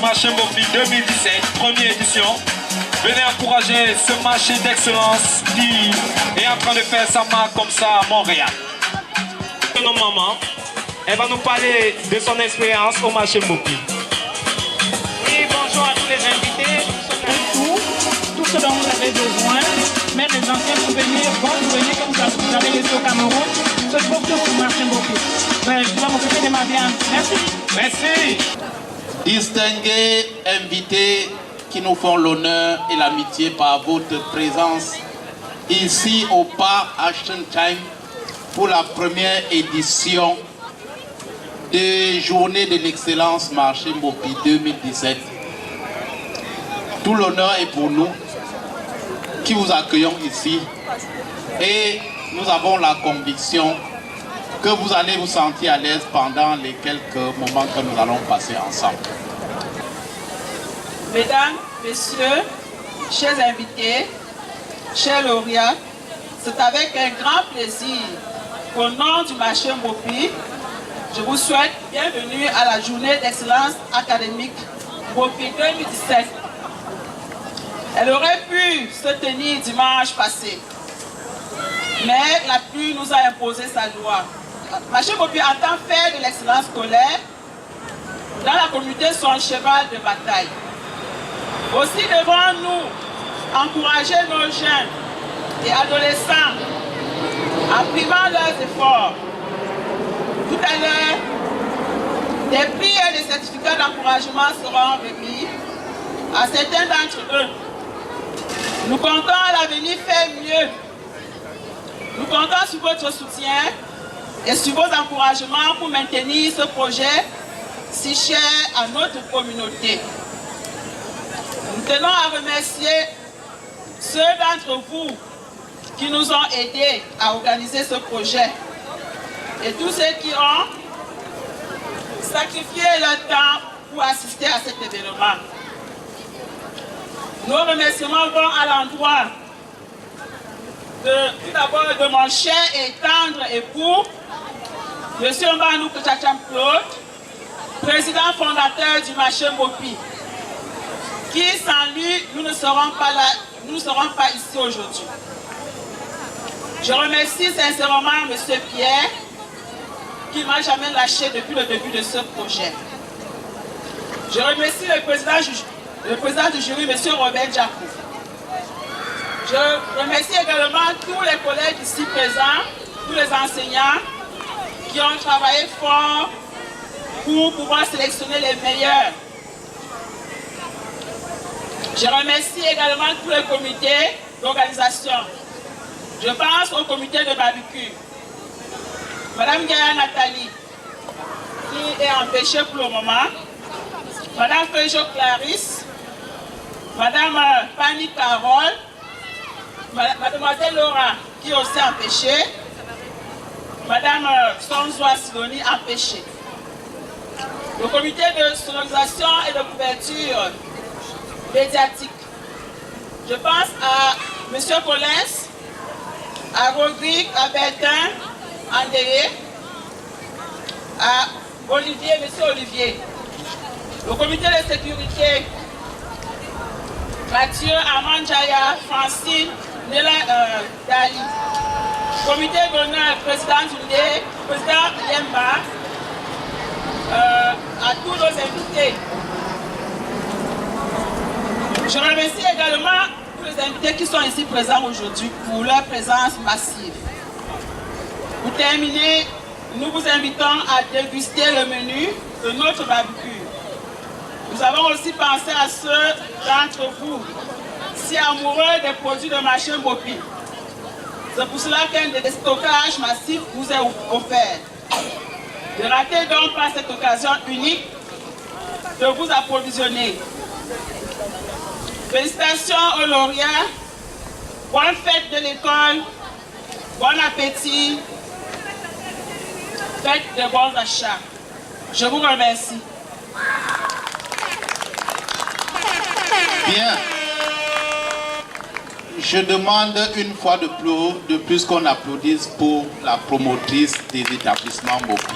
Marché Mbopi 2017, première édition. Venez encourager ce marché d'excellence qui est en train de faire sa marque comme ça à Montréal. Notre maman, elle va nous parler de son expérience au marché Mbopi. Oui, bonjour à tous les invités. Tout ce dont vous avez besoin, même les anciens souvenirs, bons souvenirs comme ça, vous avez laissé au Cameroun, se trouve tout au marché Mbopi. Je vais m'occuper de ma viande. Merci. Merci. Distingués invités qui nous font l'honneur et l'amitié par votre présence ici au Parc Action Time pour la première édition des Journées de l'excellence Marché Mbopi 2017. Tout l'honneur est pour nous qui vous accueillons ici et nous avons la conviction que vous allez vous sentir à l'aise pendant les quelques moments que nous allons passer ensemble. Mesdames, Messieurs, chers invités, chers lauréats, c'est avec un grand plaisir qu'au nom du marché Mbopi, je vous souhaite bienvenue à la journée d'excellence académique Mbopi 2017. Elle aurait pu se tenir dimanche passé, mais la pluie nous a imposé sa loi. Marché Mbopi entend faire de l'excellence scolaire dans la communauté son cheval de bataille. Aussi devons-nous encourager nos jeunes et adolescents en primant leurs efforts. Tout à l'heure, des prix et des certificats d'encouragement seront remis à certains d'entre eux. Nous comptons à l'avenir faire mieux. Nous comptons sur votre soutien et sur vos encouragements pour maintenir ce projet si cher à notre communauté. Nous tenons à remercier ceux d'entre vous qui nous ont aidés à organiser ce projet et tous ceux qui ont sacrifié leur temps pour assister à cet événement. Nos remerciements vont à l'endroit tout d'abord de mon cher et tendre époux, M. Mbanou Tchacham Claude, président fondateur du marché Mbopi, qui sans lui, nous ne serons pas là, nous ne serons pas ici aujourd'hui. Je remercie sincèrement M. Pierre, qui ne m'a jamais lâché depuis le début de ce projet. Je remercie le président du jury, M. Robert Djakou. Je remercie également tous les collègues ici présents, tous les enseignants qui ont travaillé fort pour pouvoir sélectionner les meilleurs. Je remercie également tous les comités d'organisation. Je pense au comité de barbecue. Madame Gaïa Nathalie, qui est empêchée pour le moment. Madame Feujo Clarisse. Madame Fanny Carole. Mademoiselle Laura, qui est aussi empêchée. Madame Sonzoa Siloni, empêchée. Le comité de sonorisation et de couverture médiatique. Je pense à M. Collins, à Rodrigue, à Bertin, André, à Olivier, M. Olivier. Le comité de sécurité, Mathieu, Amandjaya, Francine, Nela Dali. Comité d'honneur, président Dundé, président Yemba, à tous nos invités. Je remercie également tous les invités qui sont ici présents aujourd'hui pour leur présence massive. Pour terminer, nous vous invitons à déguster le menu de notre barbecue. Nous avons aussi pensé à ceux d'entre vous si amoureux des produits de marché Mbopi. C'est pour cela qu'un déstockage massif vous est offert. Ne ratez donc pas cette occasion unique de vous approvisionner. Félicitations aux lauréats. Bonne fête de l'école. Bon appétit. Faites de bons achats. Je vous remercie. Bien. Je demande une fois de plus qu'on applaudisse pour la promotrice des établissements Mopi.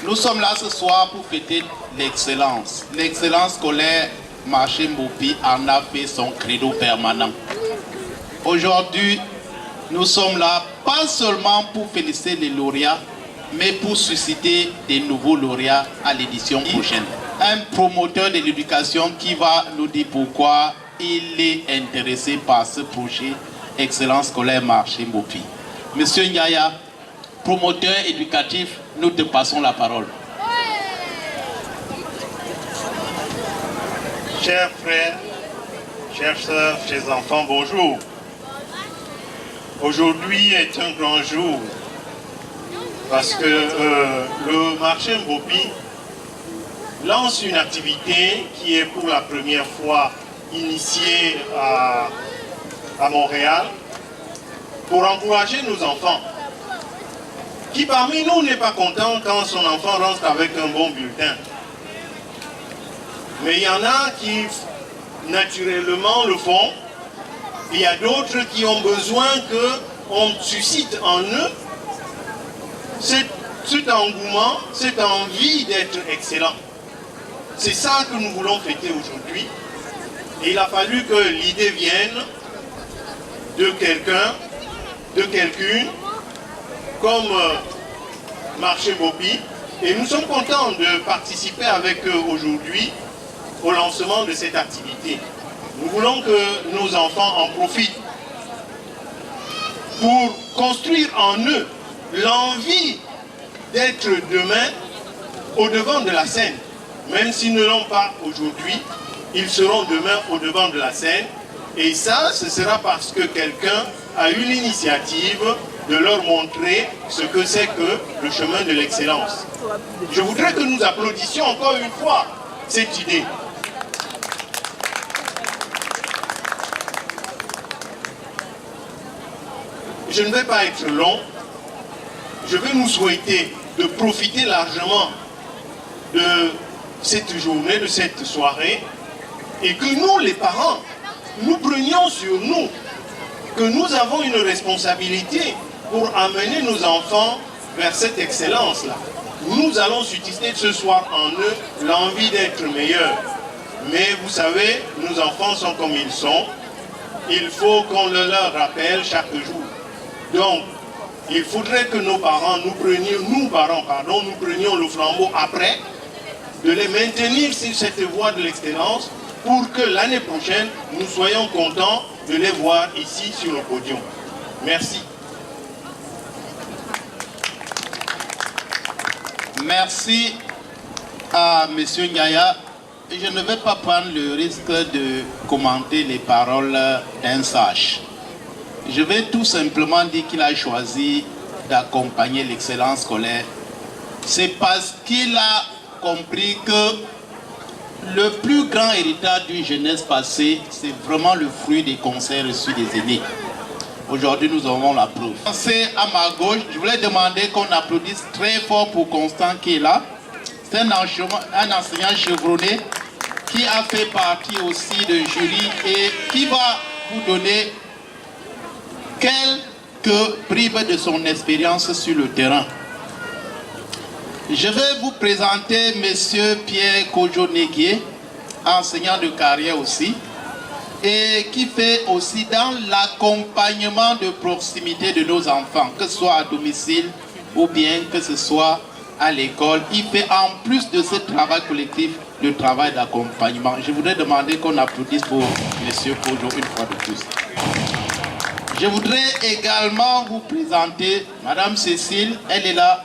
Nous sommes là ce soir pour fêter l'excellence. L'excellence scolaire Marché Mopi en a fait son credo permanent. Aujourd'hui, nous sommes là pas seulement pour féliciter les lauréats, mais pour susciter des nouveaux lauréats à l'édition prochaine. Un promoteur de l'éducation qui va nous dire pourquoi il est intéressé par ce projet Excellence scolaire Marché Mopi. Monsieur Ndiaya, promoteur éducatif, nous te passons la parole. Chers frères, chères sœurs, chers enfants, bonjour. Aujourd'hui est un grand jour parce que le marché Mopi lance une activité qui est pour la première fois initiée à Montréal pour encourager nos enfants. Qui parmi nous n'est pas content quand son enfant rentre avec un bon bulletin? Mais il y en a qui naturellement le font. Il y a d'autres qui ont besoin qu'on suscite en eux cet engouement, cette envie d'être excellent. C'est ça que nous voulons fêter aujourd'hui. Et il a fallu que l'idée vienne de quelqu'un, de quelqu'une, comme Marché Mopi. Et nous sommes contents de participer avec eux aujourd'hui au lancement de cette activité. Nous voulons que nos enfants en profitent pour construire en eux l'envie d'être demain au devant de la scène. Même s'ils ne l'ont pas aujourd'hui, ils seront demain au devant de la scène. Et ça, ce sera parce que quelqu'un a eu l'initiative de leur montrer ce que c'est que le chemin de l'excellence. Je voudrais que nous applaudissions encore une fois cette idée. Je ne vais pas être long. Je vais nous souhaiter de profiter largement de cette journée, de cette soirée, et que nous, les parents, nous prenions sur nous que nous avons une responsabilité pour amener nos enfants vers cette excellence-là. Nous allons susciter ce soir en eux l'envie d'être meilleurs. Mais vous savez, nos enfants sont comme ils sont. Il faut qu'on le leur rappelle chaque jour. Donc, il faudrait que nos parents, nous prenions le flambeau après, de les maintenir sur cette voie de l'excellence pour que l'année prochaine, nous soyons contents de les voir ici sur le podium. Merci. Merci à M. Ndiaya. Je ne vais pas prendre le risque de commenter les paroles d'un sage. Je vais tout simplement dire qu'il a choisi d'accompagner l'excellence scolaire. C'est parce qu'il a compris que le plus grand héritage d'une jeunesse passée, c'est vraiment le fruit des conseils reçus des aînés. Aujourd'hui, nous avons la preuve. C'est à ma gauche, je voulais demander qu'on applaudisse très fort pour Constant qui est là. C'est un enseignant chevronné qui a fait partie aussi de jury et qui va vous donner quelques bribes de son expérience sur le terrain. Je vais vous présenter M. Pierre Kojo-Neguier, enseignant de carrière aussi, et qui fait aussi dans l'accompagnement de proximité de nos enfants, que ce soit à domicile ou bien que ce soit à l'école. Il fait en plus de ce travail collectif, le travail d'accompagnement. Je voudrais demander qu'on applaudisse pour M. Kojo une fois de plus. Je voudrais également vous présenter Madame Cécile, elle est là.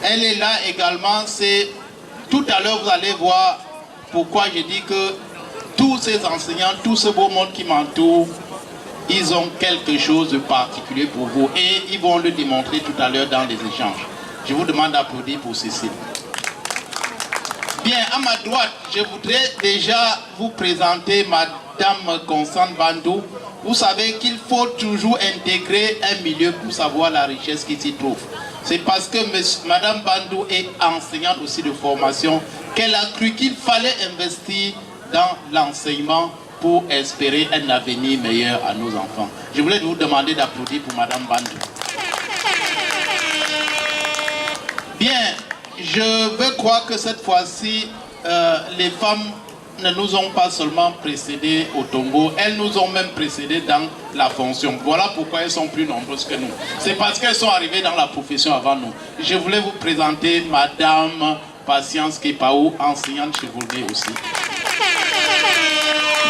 Elle est là également. C'est tout à l'heure vous allez voir pourquoi je dis que tous ces enseignants, tout ce beau monde qui m'entoure, ils ont quelque chose de particulier pour vous et ils vont le démontrer tout à l'heure dans les échanges. Je vous demande d'applaudir pour Cécile. Bien, à ma droite, je voudrais déjà vous présenter Madame Constance Bandou. Vous savez qu'il faut toujours intégrer un milieu pour savoir la richesse qui s'y trouve. C'est parce que Madame Bandou est enseignante aussi de formation qu'elle a cru qu'il fallait investir dans l'enseignement pour espérer un avenir meilleur à nos enfants. Je voulais vous demander d'applaudir pour Madame Bandou. Bien, je veux croire que cette fois-ci, les femmes ne nous ont pas seulement précédés au tombeau, elles nous ont même précédés dans la fonction. Voilà pourquoi elles sont plus nombreuses que nous. C'est parce qu'elles sont arrivées dans la profession avant nous. Je voulais vous présenter Madame Patience Kepaou, enseignante chevronnée aussi.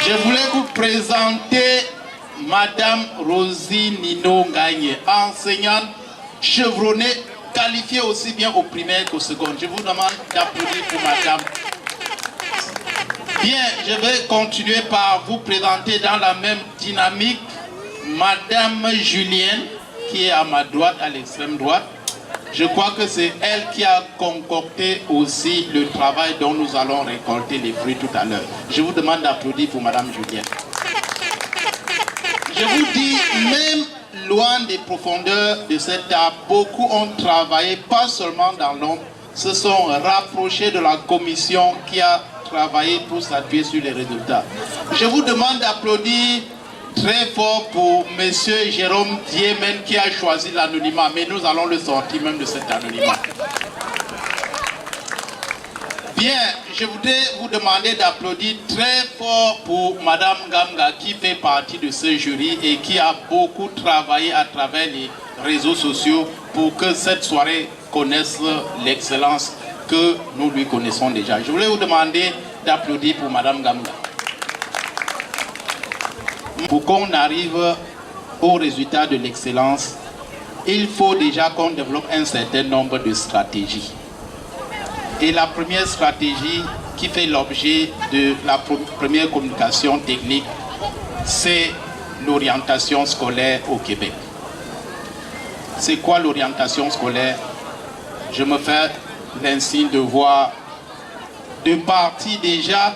Je voulais vous présenter Madame Rosie Nino Gagne, enseignante chevronnée, qualifiée aussi bien au primaire qu'au second. Je vous demande d'applaudir pour Madame. Bien, je vais continuer par vous présenter dans la même dynamique Madame Julienne, qui est à ma droite, à l'extrême droite. Je crois que c'est elle qui a concocté aussi le travail dont nous allons récolter les fruits tout à l'heure. Je vous demande d'applaudir pour Madame Julienne. Je vous dis, même loin des profondeurs de cet art, beaucoup ont travaillé, pas seulement dans l'ombre, se sont rapprochés de la commission qui a travaillé pour s'appuyer sur les résultats. Je vous demande d'applaudir très fort pour M. Jérôme Diemen qui a choisi l'anonymat, mais nous allons le sortir même de cet anonymat. Bien, je voudrais vous demander d'applaudir très fort pour Madame Gamga qui fait partie de ce jury et qui a beaucoup travaillé à travers les réseaux sociaux pour que cette soirée connaisse l'excellence que nous lui connaissons déjà. Je voulais vous demander d'applaudir pour Madame Gamga. Pour qu'on arrive au résultat de l'excellence, il faut déjà qu'on développe un certain nombre de stratégies. Et la première stratégie qui fait l'objet de la première communication technique, c'est l'orientation scolaire au Québec. C'est quoi l'orientation scolaire? Je me fais l'insigne de voir deux parties déjà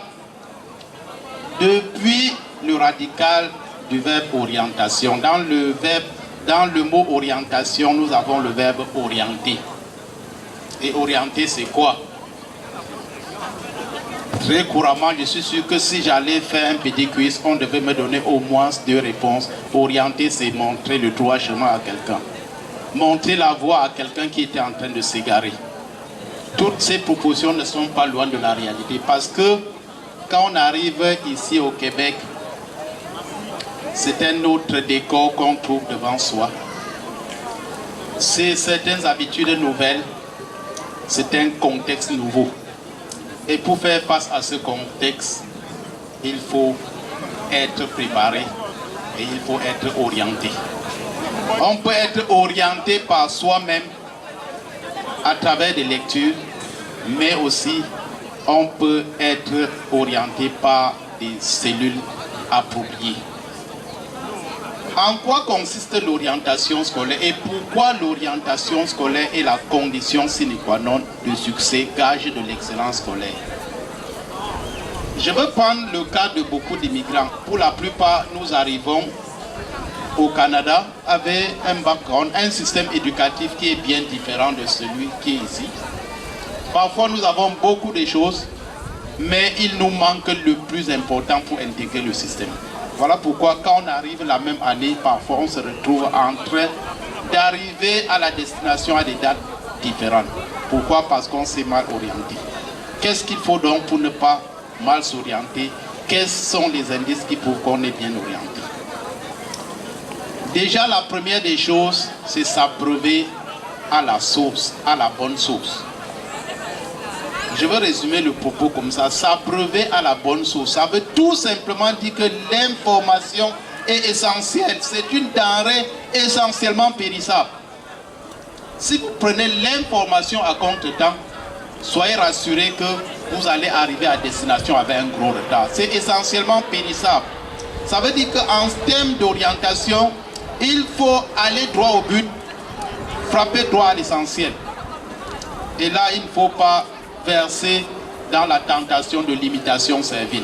depuis le radical du verbe orientation. Dans le mot orientation, nous avons le verbe orienter. Et orienter, c'est quoi? Très couramment, je suis sûr que si j'allais faire un petit quiz, on devait me donner au moins 2 réponses. Orienter, c'est montrer le droit chemin à quelqu'un. Montrer la voie à quelqu'un qui était en train de s'égarer. Toutes ces propositions ne sont pas loin de la réalité parce que quand on arrive ici au Québec, c'est un autre décor qu'on trouve devant soi. C'est certaines habitudes nouvelles, c'est un contexte nouveau. Et pour faire face à ce contexte, il faut être préparé et il faut être orienté. On peut être orienté par soi-même à travers des lectures, mais aussi on peut être orienté par des cellules appropriées. En quoi consiste l'orientation scolaire et pourquoi l'orientation scolaire est la condition sine qua non du succès, gage de l'excellence scolaire? Je veux prendre le cas de beaucoup d'immigrants. Pour la plupart, nous arrivons au Canada avec un background, un système éducatif qui est bien différent de celui qui est ici. Parfois, nous avons beaucoup de choses, mais il nous manque le plus important pour intégrer le système. Voilà pourquoi quand on arrive la même année, parfois on se retrouve en train d'arriver à la destination à des dates différentes. Pourquoi? Parce qu'on s'est mal orienté. Qu'est-ce qu'il faut donc pour ne pas mal s'orienter? Quels sont les indices qui prouvent qu'on est bien orienté? Déjà, la première des choses, c'est s'abreuver à la source, à la bonne source. Je vais résumer le propos comme ça. S'abreuver à la bonne source. Ça veut tout simplement dire que l'information est essentielle. C'est une denrée essentiellement périssable. Si vous prenez l'information à contre-temps, soyez rassurés que vous allez arriver à destination avec un gros retard. C'est essentiellement périssable. Ça veut dire qu'en termes d'orientation, il faut aller droit au but, frapper droit à l'essentiel. Et là, il ne faut pas verser dans la tentation de l'imitation servile.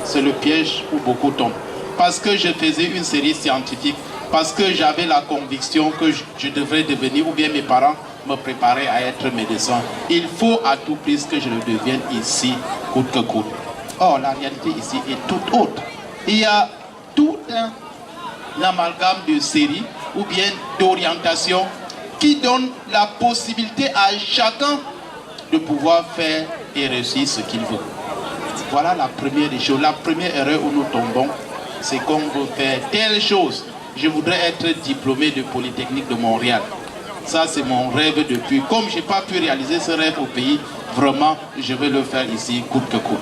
C'est le piège où beaucoup tombent. Parce que je faisais une série scientifique, parce que j'avais la conviction que je devrais devenir, ou bien mes parents me préparaient à être médecin. Il faut à tout prix que je le devienne ici, coûte que coûte. Or, la réalité ici est toute autre. Il y a tout un amalgame de séries ou bien d'orientation qui donne la possibilité à chacun de pouvoir faire et réussir ce qu'il veut. Voilà la première des choses. La première erreur où nous tombons, c'est qu'on veut faire telle chose. Je voudrais être diplômé de Polytechnique de Montréal. Ça, c'est mon rêve depuis. Comme je n'ai pas pu réaliser ce rêve au pays, vraiment, je vais le faire ici, coûte que coûte.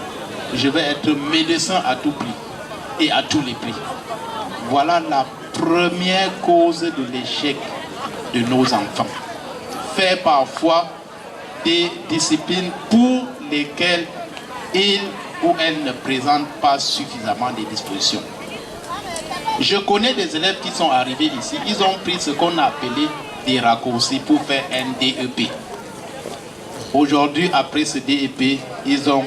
Je vais être médecin à tout prix et à tous les prix. Voilà la première cause de l'échec de nos enfants. Faire parfois des disciplines pour lesquelles ils ou elles ne présentent pas suffisamment de dispositions. Je connais des élèves qui sont arrivés ici, ils ont pris ce qu'on a appelé des raccourcis pour faire un DEP. Aujourd'hui, après ce DEP, ils ont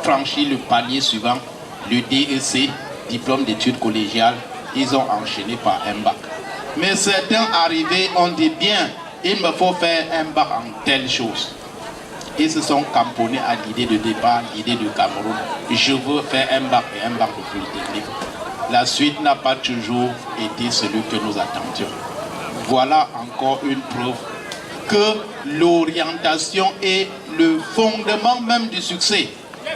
franchi le palier suivant, le DEC, diplôme d'études collégiales. Ils ont enchaîné par un bac. Mais certains arrivés ont dit bien, il me faut faire un bac en telle chose. Ils se sont camponnés à l'idée de départ, l'idée du Cameroun. Je veux faire un bac et un bac de Polytechnique. La suite n'a pas toujours été celui que nous attendions. Voilà encore une preuve que l'orientation est le fondement même du succès.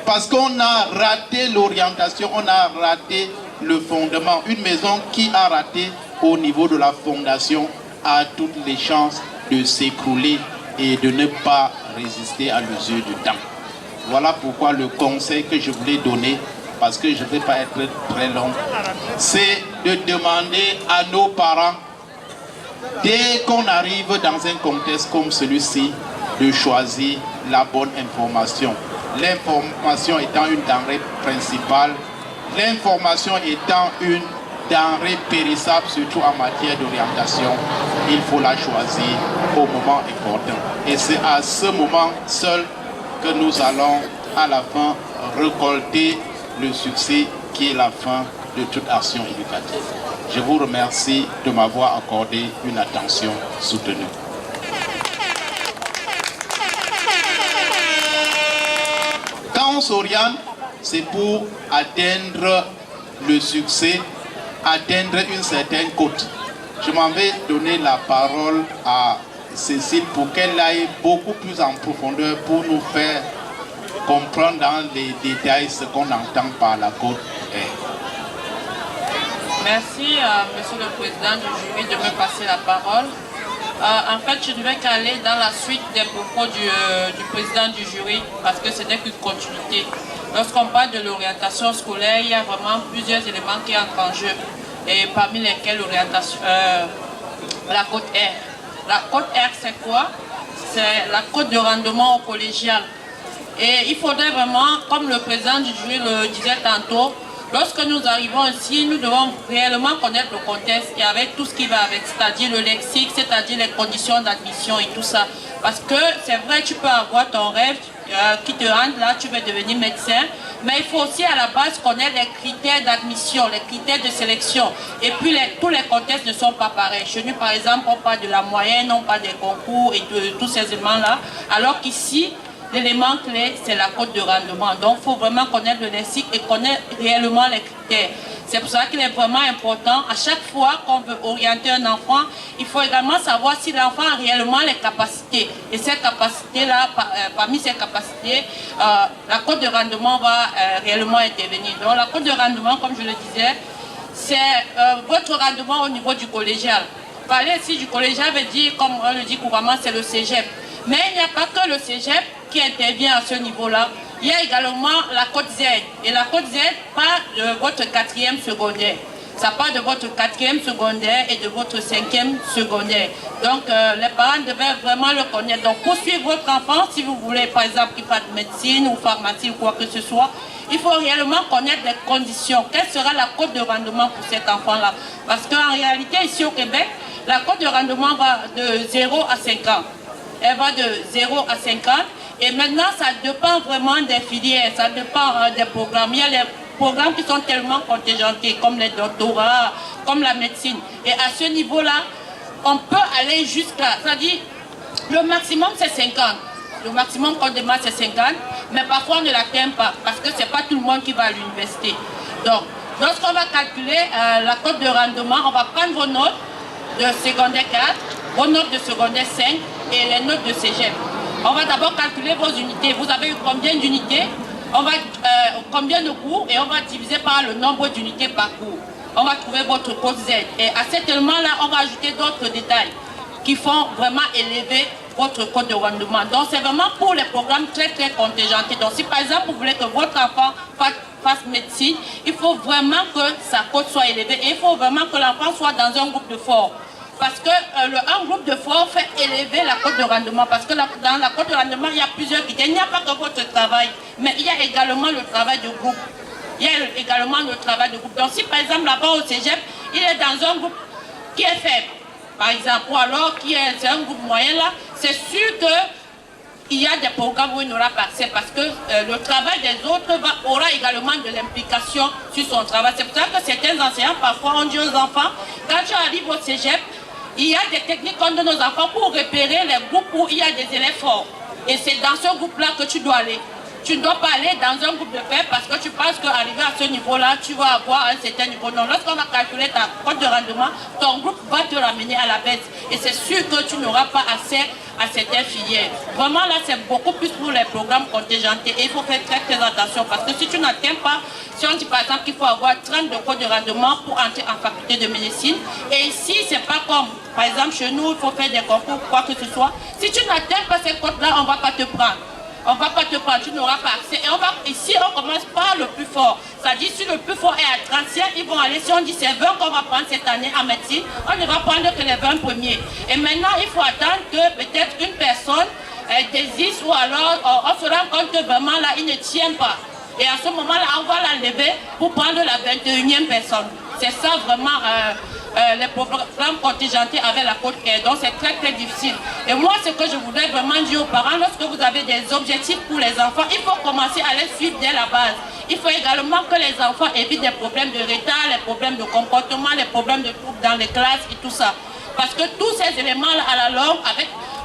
Parce qu'on a raté l'orientation, on a raté le fondement. Une maison qui a raté au niveau de la fondation a toutes les chances de s'écrouler et de ne pas résister à l'usure du temps. Voilà pourquoi le conseil que je voulais donner, parce que je ne vais pas être très long, c'est de demander à nos parents, dès qu'on arrive dans un contexte comme celui-ci, de choisir la bonne information. L'information étant une denrée principale, l'information étant une denrée périssable, surtout en matière d'orientation, il faut la choisir au moment important. Et c'est à ce moment seul que nous allons à la fin récolter le succès qui est la fin de toute action éducative. Je vous remercie de m'avoir accordé une attention soutenue. Quand on s'oriente, c'est pour atteindre le succès, atteindre une certaine cote. Je m'en vais donner la parole à Cécile pour qu'elle aille beaucoup plus en profondeur pour nous faire comprendre dans les détails ce qu'on entend par la cote. Merci, Monsieur le Président du jury, de me passer la parole. En fait, je ne vais qu'aller dans la suite des propos du Président du jury parce que ce n'est qu'une continuité. Lorsqu'on parle de l'orientation scolaire, il y a vraiment plusieurs éléments qui entrent en jeu. Et parmi lesquels l'orientation, la cote R. La cote R, c'est quoi? C'est la cote de rendement au collégial. Et il faudrait vraiment, comme le Président du jury le disait tantôt, lorsque nous arrivons ici, nous devons réellement connaître le contexte et avec tout ce qui va avec, c'est-à-dire le lexique, c'est-à-dire les conditions d'admission et tout ça. Parce que c'est vrai, tu peux avoir ton rêve qui te rend là, tu veux devenir médecin, mais il faut aussi à la base connaître les critères d'admission, les critères de sélection. Et puis tous les contextes ne sont pas pareils. Chez nous, par exemple, on parle de la moyenne, on parle des concours et de tous ces éléments-là, alors qu'ici, l'élément clé, c'est la cote de rendement. Donc, il faut vraiment connaître le lexique et connaître réellement les critères. C'est pour ça qu'il est vraiment important, à chaque fois qu'on veut orienter un enfant, il faut également savoir si l'enfant a réellement les capacités. Et ces capacités-là, parmi ces capacités, la cote de rendement va réellement intervenir. Donc, la cote de rendement, comme je le disais, c'est votre rendement au niveau du collégial. Parler ici du collégial veut dire, comme on le dit couramment, c'est le cégep. Mais il n'y a pas que le cégep qui intervient à ce niveau-là. Il y a également la cote Z. Et la cote Z part de votre 4e secondaire. Ça part de votre 4e secondaire et de votre 5e secondaire. Donc, les parents devaient vraiment le connaître. Donc, pour suivre votre enfant, si vous voulez, par exemple, qu'il fasse médecine ou pharmacie ou quoi que ce soit, il faut réellement connaître les conditions. Quelle sera la cote de rendement pour cet enfant-là? Parce qu'en réalité, ici au Québec, la cote de rendement va de 0 à 50. Elle va de 0 à 50. Et maintenant, ça dépend vraiment des filières, ça dépend des programmes. Il y a les programmes qui sont tellement contingentés, comme les doctorats, comme la médecine. Et à ce niveau-là, on peut aller jusqu'à, c'est-à-dire, le maximum c'est 50. Le maximum qu'on demande c'est 50, mais parfois on ne l'atteint pas, parce que ce n'est pas tout le monde qui va à l'université. Donc, lorsqu'on va calculer la cote de rendement, on va prendre vos notes de secondaire 4, vos notes de secondaire 5 et les notes de cégep. On va d'abord calculer vos unités. Vous avez eu combien d'unités? On va combien de cours et on va diviser par le nombre d'unités par cours. On va trouver votre cote Z. Et à cet élément-là, on va ajouter d'autres détails qui font vraiment élever votre cote de rendement. Donc c'est vraiment pour les programmes très contingentés. Donc si par exemple vous voulez que votre enfant fasse médecine, il faut vraiment que sa cote soit élevée et il faut vraiment que l'enfant soit dans un groupe de forts. Parce que un groupe de forts fait élever la cote de rendement. Parce que dans la cote de rendement, il y a plusieurs critères. Il n'y a pas que votre travail, mais il y a également le travail de groupe. Il y a également le travail de groupe. Donc si par exemple là-bas au cégep, il est dans un groupe qui est faible, par exemple, ou alors c'est un groupe moyen là, c'est sûr qu'il y a des programmes où il n'aura pas accès parce que le travail des autres aura également de l'implication sur son travail. C'est pour ça que certains enseignants parfois ont dit aux enfants, quand tu arrives au cégep, il y a des techniques qu'on donne aux enfants pour repérer les groupes où il y a des élèves forts. Et c'est dans ce groupe-là que tu dois aller. Tu ne dois pas aller dans un groupe de faibles parce que tu penses qu'arriver à ce niveau-là, tu vas avoir un certain niveau. Donc lorsqu'on va calculer ta cote de rendement, ton groupe va te ramener à la baisse. Et c'est sûr que tu n'auras pas accès à certaines filières. Vraiment là, c'est beaucoup plus pour les programmes contingentés. Et il faut faire très attention parce que si tu n'atteins pas, si on dit par exemple qu'il faut avoir 30 de cote de rendement pour entrer en faculté de médecine. Et ici, c'est pas comme, par exemple, chez nous, il faut faire des concours, quoi que ce soit. Si tu n'atteins pas ces cotes-là, on ne va pas te prendre. On ne va pas te prendre, tu n'auras pas accès. Et ici, on commence par le plus fort. C'est-à-dire, si le plus fort est à 35, ils vont aller, si on dit c'est 20 qu'on va prendre cette année en médecine, on ne va prendre que les 20 premiers. Et maintenant, il faut attendre que peut-être une personne désiste ou alors on se rend compte que vraiment là, il ne tient pas. Et à ce moment-là, on va l'enlever pour prendre la 21e personne. C'est ça vraiment les programmes contingentés avec la cote R. Donc c'est très difficile. Et moi, ce que je voudrais vraiment dire aux parents, lorsque vous avez des objectifs pour les enfants, il faut commencer à les suivre dès la base. Il faut également que les enfants évitent des problèmes de retard, les problèmes de comportement, les problèmes de troubles dans les classes et tout ça. Parce que tous ces éléments-là à la longue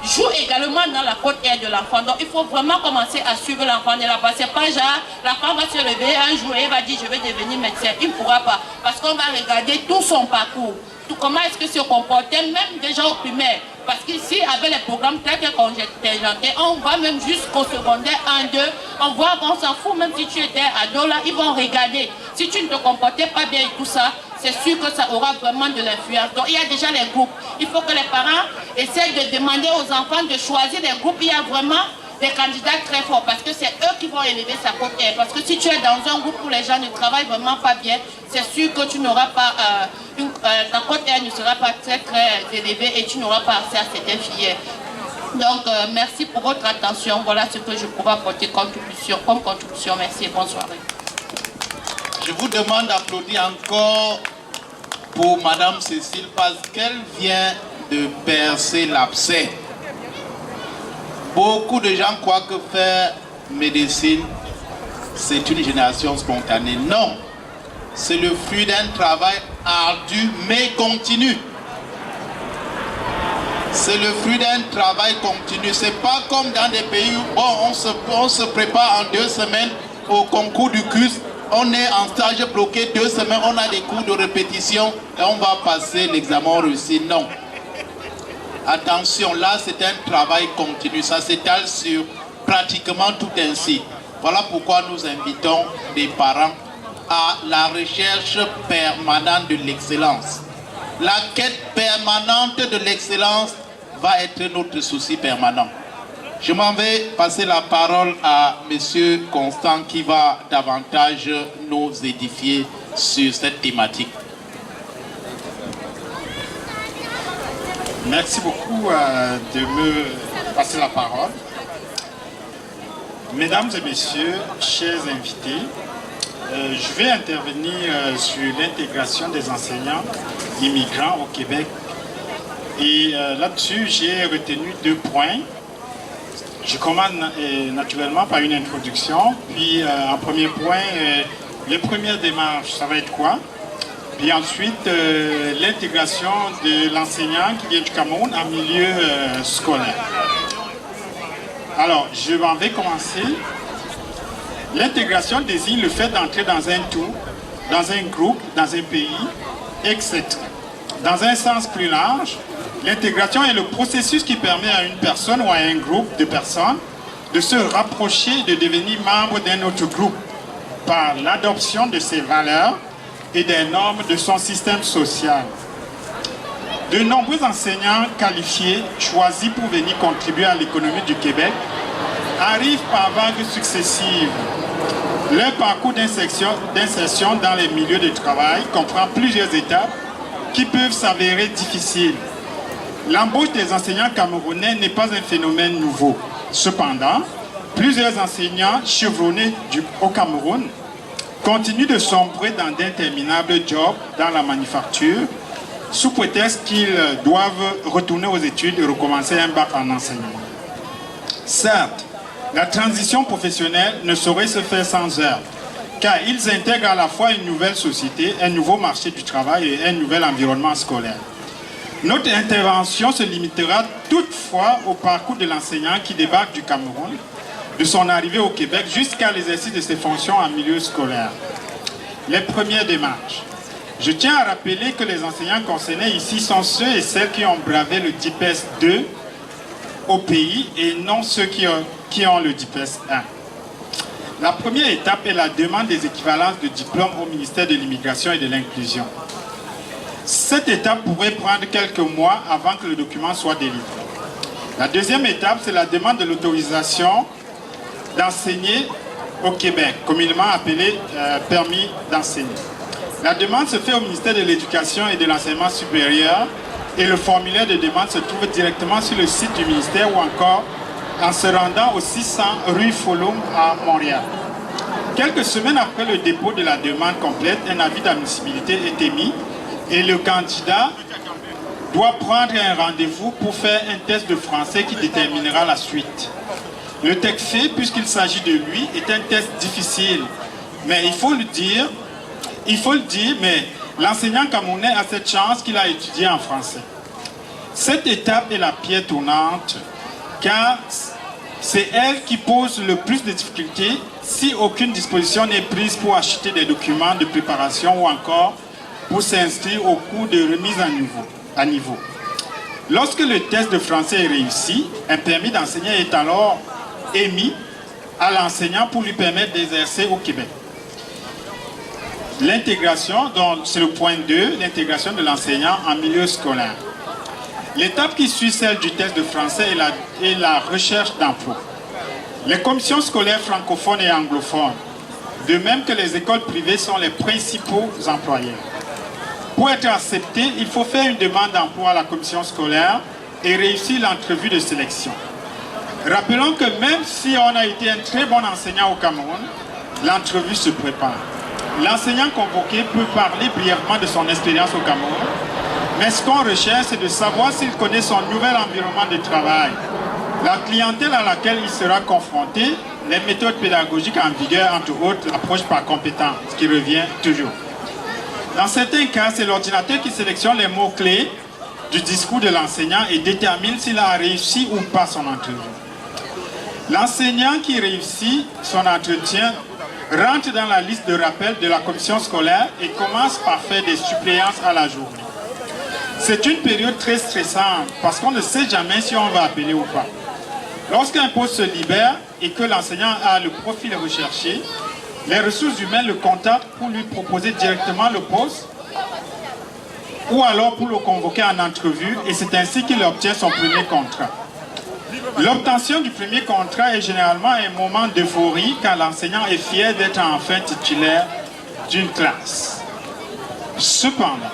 jouent également dans la cote R de l'enfant. Donc il faut vraiment commencer à suivre l'enfant de la base. C'est pas genre, l'enfant va se lever un jour et va dire je vais devenir médecin. Il ne pourra pas. Parce qu'on va regarder tout son parcours. Comment est-ce que se comportait, même déjà au primaire. Parce qu'ici, avec les programmes très contingentés, on va même jusqu'au secondaire 1, 2. On voit qu'on s'en fout, même si tu étais ado là, ils vont regarder. Si tu ne te comportais pas bien et tout ça, c'est sûr que ça aura vraiment de l'influence. Donc il y a déjà les groupes. Il faut que les parents essaient de demander aux enfants de choisir des groupes. Il y a vraiment des candidats très forts parce que c'est eux qui vont élever sa cote R. Parce que si tu es dans un groupe où les gens ne travaillent vraiment pas bien, c'est sûr que tu n'auras pas, ta cote R ne sera pas très élevée et tu n'auras pas accès à certaines filières. Donc merci pour votre attention. Voilà ce que je pourrais apporter comme contribution. Merci et bonne soirée. Je vous demande d'applaudir encore pour Madame Cécile parce qu'elle vient de percer l'abcès. Beaucoup de gens croient que faire médecine, c'est une génération spontanée. Non, c'est le fruit d'un travail ardu mais continu. C'est le fruit d'un travail continu. C'est pas comme dans des pays où bon, on se prépare en 2 semaines au concours du CUS. On est en stage bloqué 2 semaines, on a des cours de répétition et on va passer l'examen réussi. Non. Attention, là c'est un travail continu, ça s'étale sur pratiquement tout un cycle. Voilà pourquoi nous invitons les parents à la recherche permanente de l'excellence. La quête permanente de l'excellence va être notre souci permanent. Je m'en vais passer la parole à M. Constant qui va davantage nous édifier sur cette thématique. Merci beaucoup de me passer la parole. Mesdames et messieurs, chers invités, je vais intervenir sur l'intégration des enseignants immigrants au Québec. Et là-dessus, j'ai retenu 2 points. Je commence naturellement par une introduction. Puis en premier point, les premières démarches, ça va être quoi? Puis ensuite, l'intégration de l'enseignant qui vient du Cameroun en milieu scolaire. Alors, je m'en vais commencer. L'intégration désigne le fait d'entrer dans un tout, dans un groupe, dans un pays, etc. Dans un sens plus large, l'intégration est le processus qui permet à une personne ou à un groupe de personnes de se rapprocher et de devenir membre d'un autre groupe par l'adoption de ses valeurs et des normes de son système social. De nombreux enseignants qualifiés, choisis pour venir contribuer à l'économie du Québec, arrivent par vagues successives. Leur parcours d'insertion dans les milieux de travail comprend plusieurs étapes qui peuvent s'avérer difficiles. L'embauche des enseignants camerounais n'est pas un phénomène nouveau. Cependant, plusieurs enseignants chevronnés au Cameroun continuent de sombrer dans d'interminables jobs dans la manufacture sous prétexte qu'ils doivent retourner aux études et recommencer un bac en enseignement. Certes, la transition professionnelle ne saurait se faire sans heurts, car ils intègrent à la fois une nouvelle société, un nouveau marché du travail et un nouvel environnement scolaire. Notre intervention se limitera toutefois au parcours de l'enseignant qui débarque du Cameroun, de son arrivée au Québec jusqu'à l'exercice de ses fonctions en milieu scolaire. Les premières démarches. Je tiens à rappeler que les enseignants concernés ici sont ceux et celles qui ont bravé le DIPES 2 au pays et non ceux qui ont le DIPES 1. La première étape est la demande des équivalences de diplômes au ministère de l'Immigration et de l'Inclusion. Cette étape pourrait prendre quelques mois avant que le document soit délivré. La deuxième étape, c'est la demande de l'autorisation d'enseigner au Québec, communément appelé permis d'enseigner. La demande se fait au ministère de l'Éducation et de l'Enseignement supérieur et le formulaire de demande se trouve directement sur le site du ministère ou encore en se rendant au 600 rue Folum à Montréal. Quelques semaines après le dépôt de la demande complète, un avis d'admissibilité est émis et le candidat doit prendre un rendez-vous pour faire un test de français qui déterminera la suite. Le texte fait, puisqu'il s'agit de lui, est un test difficile. Mais il faut le dire, mais l'enseignant camerounais a cette chance qu'il a étudié en français. Cette étape est la pierre tournante, car c'est elle qui pose le plus de difficultés si aucune disposition n'est prise pour acheter des documents de préparation ou encore pour s'inscrire au cours de remise à niveau. Lorsque le test de français est réussi, un permis d'enseigner est alors émis à l'enseignant pour lui permettre d'exercer au Québec. L'intégration, donc c'est le point 2, l'intégration de l'enseignant en milieu scolaire. L'étape qui suit celle du test de français est la recherche d'emploi. Les commissions scolaires francophones et anglophones, de même que les écoles privées, sont les principaux employeurs. Pour être accepté, il faut faire une demande d'emploi à la commission scolaire et réussir l'entrevue de sélection. Rappelons que même si on a été un très bon enseignant au Cameroun, l'entrevue se prépare. L'enseignant convoqué peut parler brièvement de son expérience au Cameroun, mais ce qu'on recherche, c'est de savoir s'il connaît son nouvel environnement de travail, la clientèle à laquelle il sera confronté, les méthodes pédagogiques en vigueur, entre autres, l'approche par compétence, ce qui revient toujours. Dans certains cas, c'est l'ordinateur qui sélectionne les mots-clés du discours de l'enseignant et détermine s'il a réussi ou pas son entrevue. L'enseignant qui réussit son entretien rentre dans la liste de rappel de la commission scolaire et commence par faire des suppléances à la journée. C'est une période très stressante parce qu'on ne sait jamais si on va appeler ou pas. Lorsqu'un poste se libère et que l'enseignant a le profil recherché, les ressources humaines le contactent pour lui proposer directement le poste ou alors pour le convoquer en entrevue et c'est ainsi qu'il obtient son premier contrat. L'obtention du premier contrat est généralement un moment d'euphorie car l'enseignant est fier d'être enfin titulaire d'une classe. Cependant,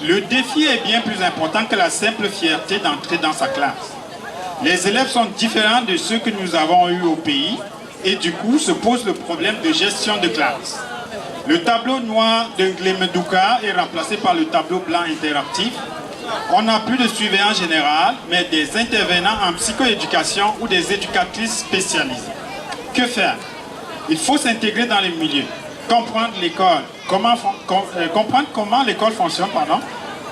Le défi est bien plus important que la simple fierté d'entrer dans sa classe. Les élèves sont différents de ceux que nous avons eus au pays et du coup se pose le problème de gestion de classe. Le tableau noir de Nglemeduka est remplacé par le tableau blanc interactif. On n'a plus de surveillant général, mais des intervenants en psychoéducation ou des éducatrices spécialisées. Que faire? Il faut s'intégrer dans les milieux, comprendre l'école, comprendre comment l'école fonctionne,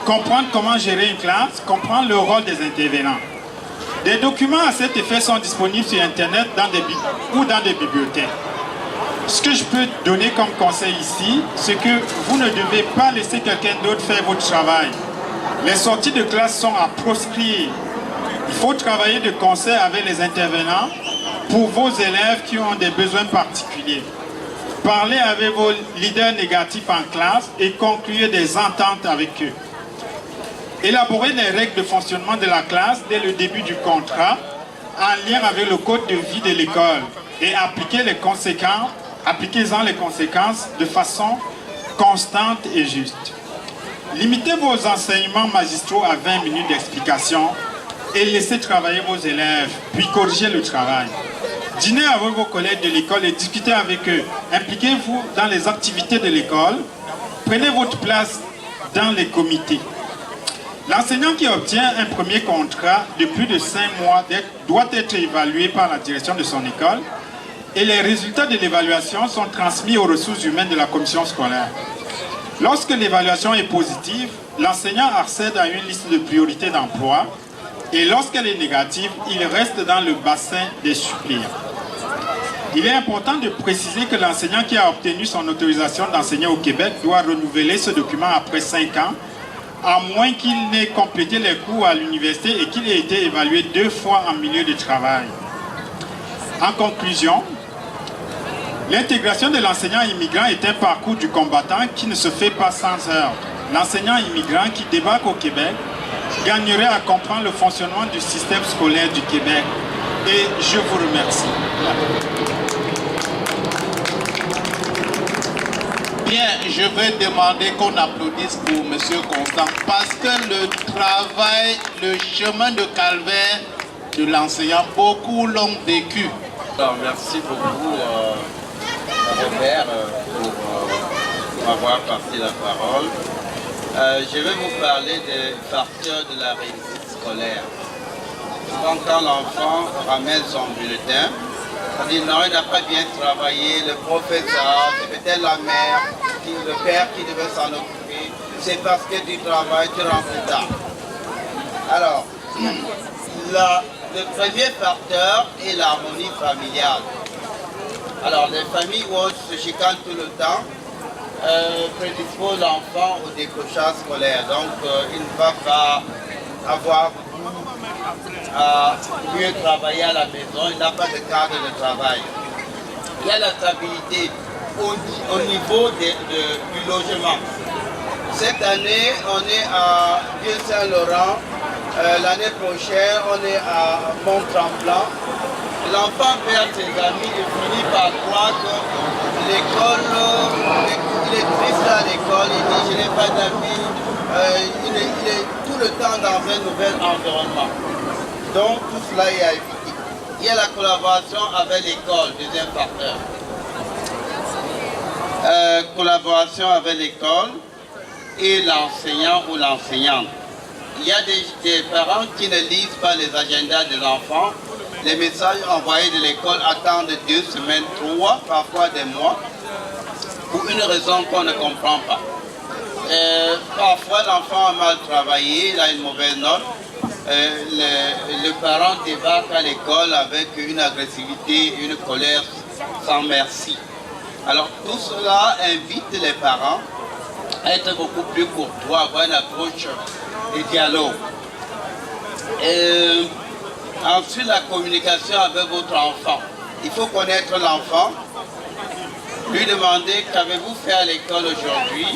comprendre comment gérer une classe, comprendre le rôle des intervenants. Des documents à cet effet sont disponibles sur Internet ou dans des bibliothèques. Ce que je peux donner comme conseil ici, c'est que vous ne devez pas laisser quelqu'un d'autre faire votre travail. Les sorties de classe sont à proscrire. Il faut travailler de concert avec les intervenants pour vos élèves qui ont des besoins particuliers. Parlez avec vos leaders négatifs en classe et concluez des ententes avec eux. Élaborez les règles de fonctionnement de la classe dès le début du contrat en lien avec le code de vie de l'école et appliquez-en les conséquences de façon constante et juste. Limitez vos enseignements magistraux à 20 minutes d'explication et laissez travailler vos élèves, puis corrigez le travail. Dînez avec vos collègues de l'école et discutez avec eux. Impliquez-vous dans les activités de l'école. Prenez votre place dans les comités. L'enseignant qui obtient un premier contrat de plus de 5 mois doit être évalué par la direction de son école et les résultats de l'évaluation sont transmis aux ressources humaines de la commission scolaire. Lorsque l'évaluation est positive, l'enseignant accède à une liste de priorités d'emploi et lorsqu'elle est négative, il reste dans le bassin des suppléants. Il est important de préciser que l'enseignant qui a obtenu son autorisation d'enseigner au Québec doit renouveler ce document après 5 ans, à moins qu'il n'ait complété les cours à l'université et qu'il ait été évalué 2 fois en milieu de travail. En conclusion, l'intégration de l'enseignant immigrant est un parcours du combattant qui ne se fait pas sans heurts. L'enseignant immigrant qui débarque au Québec gagnerait à comprendre le fonctionnement du système scolaire du Québec. Et je vous remercie. Bien, je vais demander qu'on applaudisse pour M. Constant parce que le travail, le chemin de calvaire de l'enseignant, beaucoup l'ont vécu. Alors, merci beaucoup Robert pour m'avoir passé la parole. Je vais vous parler des facteurs de la réussite scolaire. Souvent quand l'enfant ramène son bulletin, on dit non, il n'a pas bien travaillé, le professeur, c'est peut-être la mère, le père qui devait s'en occuper, c'est parce que du travail, tu rentres tard. Alors, le premier facteur est l'harmonie familiale. Alors, les familles où on se chicane tout le temps prédisposent l'enfant au décrochage scolaire. Donc, il ne va pas avoir à mieux travailler à la maison, il n'a pas de cadre de travail. Il y a la stabilité au niveau du logement. Cette année, on est à Vieux-Saint-Laurent. L'année prochaine, on est à Mont-Tremblant. L'enfant perd ses amis et finit par croire que l'école, il est triste à l'école, il dit je n'ai pas d'amis, il est tout le temps dans un nouvel environnement. Donc tout cela est à éviter. Il y a la collaboration avec l'école, deuxième facteur. Collaboration avec l'école et l'enseignant ou l'enseignante. Il y a des parents qui ne lisent pas les agendas des enfants. Les messages envoyés de l'école attendent 2 semaines, 3, parfois des mois, pour une raison qu'on ne comprend pas. Parfois l'enfant a mal travaillé, il a une mauvaise note. Le parent débarque à l'école avec une agressivité, une colère sans merci. Alors tout cela invite les parents à être beaucoup plus courtois, avoir une approche de dialogue. Ensuite, la communication avec votre enfant. Il faut connaître l'enfant, lui demander qu'avez-vous fait à l'école aujourd'hui,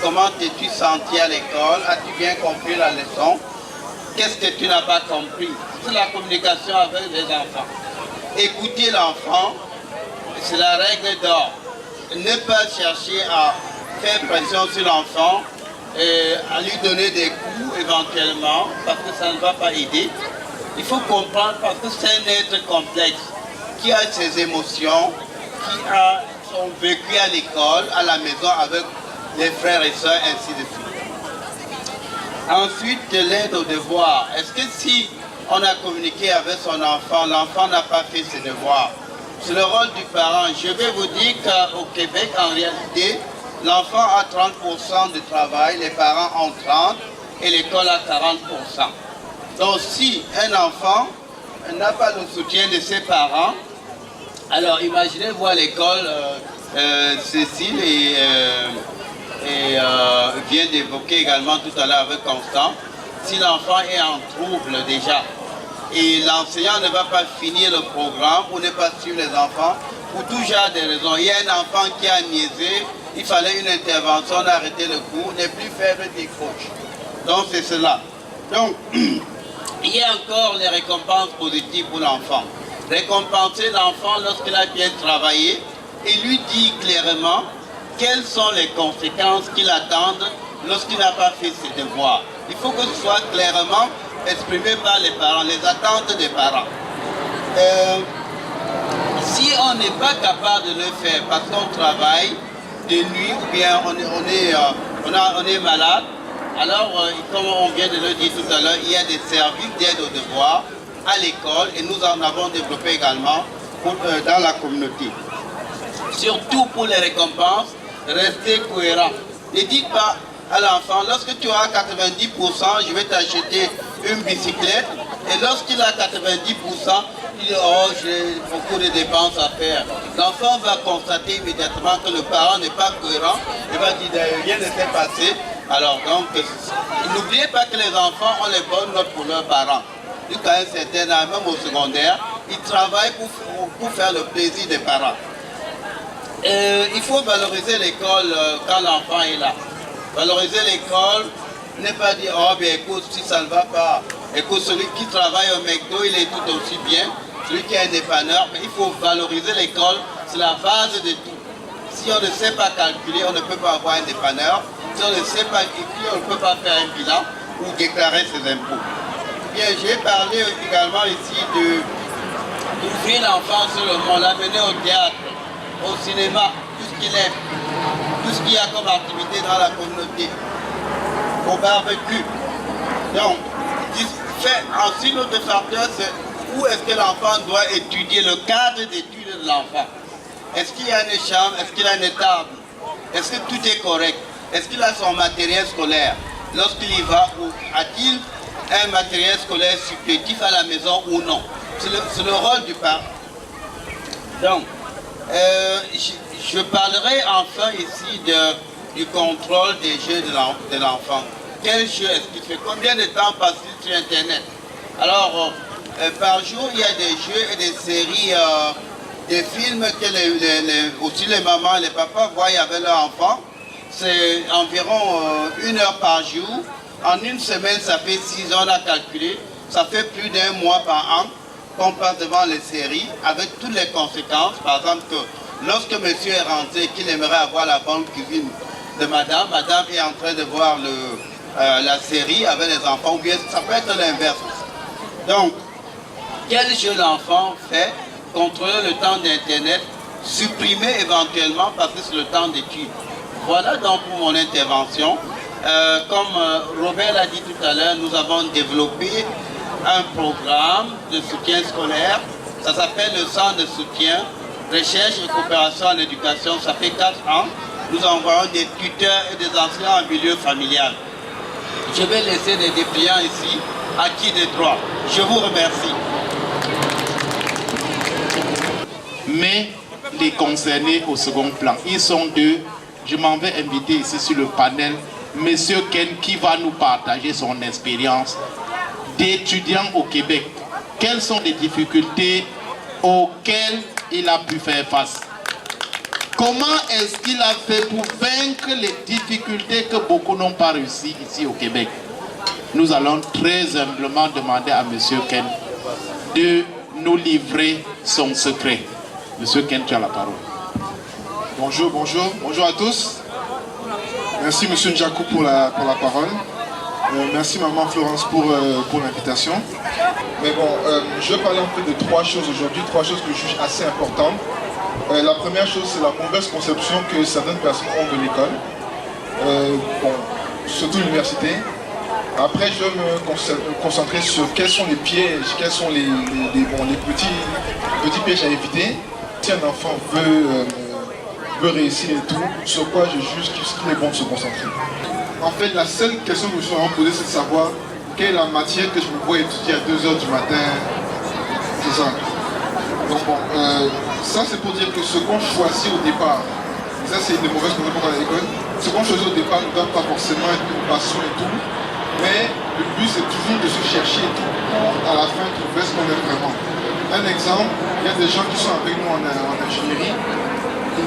comment t'es-tu senti à l'école, as-tu bien compris la leçon, qu'est-ce que tu n'as pas compris. C'est la communication avec les enfants. Écouter l'enfant, c'est la règle d'or. Ne pas chercher à faire pression sur l'enfant, à lui donner des coups éventuellement, parce que ça ne va pas aider. Il faut comprendre parce que c'est un être complexe qui a ses émotions, qui a son vécu à l'école, à la maison avec les frères et sœurs, ainsi de suite. Ensuite, de l'aide aux devoirs. Est-ce que si on a communiqué avec son enfant, l'enfant n'a pas fait ses devoirs? C'est le rôle du parent. Je vais vous dire qu'au Québec, en réalité, l'enfant a 30% de travail, les parents ont 30% et l'école a 40%. Donc si un enfant n'a pas le soutien de ses parents, alors imaginez-vous à l'école, Cécile vient d'évoquer également tout à l'heure avec Constant, si l'enfant est en trouble déjà, et l'enseignant ne va pas finir le programme ou ne pas suivre les enfants, pour tout genre de raisons. Il y a un enfant qui a niaisé, il fallait une intervention, on a arrêté le cours, n'est plus faible des coachs. Donc c'est cela. Donc, il y a encore les récompenses positives pour l'enfant. Récompenser l'enfant lorsqu'il a bien travaillé et lui dire clairement quelles sont les conséquences qui l'attendent lorsqu'il n'a pas fait ses devoirs. Il faut que ce soit clairement exprimé par les parents, les attentes des parents. Si on n'est pas capable de le faire parce qu'on travaille de nuit ou bien on est malade, alors comme on vient de le dire tout à l'heure, il y a des services d'aide aux devoirs à l'école et nous en avons développé également dans la communauté. Surtout pour les récompenses, restez cohérent. Ne dites pas à l'enfant, lorsque tu as 90%, je vais t'acheter une bicyclette. Et lorsqu'il a 90%, il dit, oh, j'ai beaucoup de dépenses à faire. L'enfant va constater immédiatement que le parent n'est pas cohérent. Il va dire, rien ne s'est passé. Alors donc, n'oubliez pas que les enfants ont les bonnes notes pour leurs parents. Jusqu'à un certain âge, même au secondaire, ils travaillent pour faire le plaisir des parents. Il faut valoriser l'école quand l'enfant est là. Valoriser l'école, ne pas dire, oh bien écoute, si ça ne va pas, écoute, celui qui travaille au McDo, il est tout aussi bien, celui qui est un dépanneur, mais il faut valoriser l'école, c'est la base de tout. Si on ne sait pas calculer, on ne peut pas avoir un dépanneur. Si on ne sait pas écrire, on ne peut pas faire un bilan ou déclarer ses impôts. Bien, j'ai parlé également ici d'ouvrir l'enfant sur le monde, l'amener au théâtre, au cinéma, tout ce qu'il aime, tout ce qu'il y a comme activité dans la communauté, au barbecue. Donc, ensuite, l'autre facteur, c'est où est-ce que l'enfant doit étudier, le cadre d'études de l'enfant. Est-ce qu'il y a une chambre, est-ce qu'il a une table, est-ce que tout est correct, est-ce qu'il a son matériel scolaire, lorsqu'il y va, ou a-t-il un matériel scolaire supplétif à la maison ou non. C'est le rôle du parent. Donc, je parlerai enfin ici du contrôle des jeux de l'enfant. Quel jeu est-ce qu'il fait? Combien de temps passe-t-il sur Internet? Alors, par jour, il y a des jeux et des séries, des films que aussi les mamans et les papas voient avec leurs enfants. C'est environ 1 heure par jour. En une semaine, ça fait 6 ans à calculer. Ça fait plus d'1 mois par an qu'on passe devant les séries avec toutes les conséquences. Par exemple, que lorsque monsieur est rentré et qu'il aimerait avoir la bonne cuisine de madame, madame est en train de voir la série avec les enfants, ou bien ça peut être l'inverse. Donc, quel jeu l'enfant fait? Contrôler le temps d'Internet, supprimer éventuellement parce que c'est le temps d'études. Voilà donc pour mon intervention. Comme Robert l'a dit tout à l'heure, nous avons développé un programme de soutien scolaire. Ça s'appelle le Centre de soutien, recherche et coopération en éducation. Ça fait 4 ans. Nous envoyons des tuteurs et des enseignants en milieu familial. Je vais laisser des dépliants ici, acquis des droits. Je vous remercie. Mais les concernés au second plan, ils sont 2. Je m'en vais inviter ici sur le panel Monsieur Ken qui va nous partager son expérience d'étudiant au Québec. Quelles sont les difficultés auxquelles il a pu faire face? Comment est-ce qu'il a fait pour vaincre les difficultés que beaucoup n'ont pas réussi ici au Québec? Nous allons très humblement demander à Monsieur Ken de nous livrer son secret. Monsieur Ken, tu as la parole. Bonjour à tous. Merci Monsieur Ndjakou pour la parole. Merci Maman Florence pour l'invitation. Mais bon, je vais parler un peu de trois choses aujourd'hui, trois choses que je juge assez importantes. La première chose, c'est la mauvaise conception que certaines personnes ont de l'école, surtout l'université. Après, je vais me concentrer sur quels sont les pièges, quels sont les petits pièges à éviter. Si un enfant veut réussir et tout, sur quoi je juge qu'il est bon de se concentrer. En fait, la seule question que je me suis vraiment posée, c'est de savoir quelle est la matière que je me vois étudier à 2 h du matin. C'est ça. Donc bon, ça c'est pour dire que ce qu'on choisit au départ, ça c'est une des mauvaises choses à l'école, ce qu'on choisit au départ ne donne pas forcément une passion et tout, mais le but c'est toujours de se chercher et tout pour à la fin trouver ce qu'on aime vraiment. Un exemple, il y a des gens qui sont avec nous en ingénierie,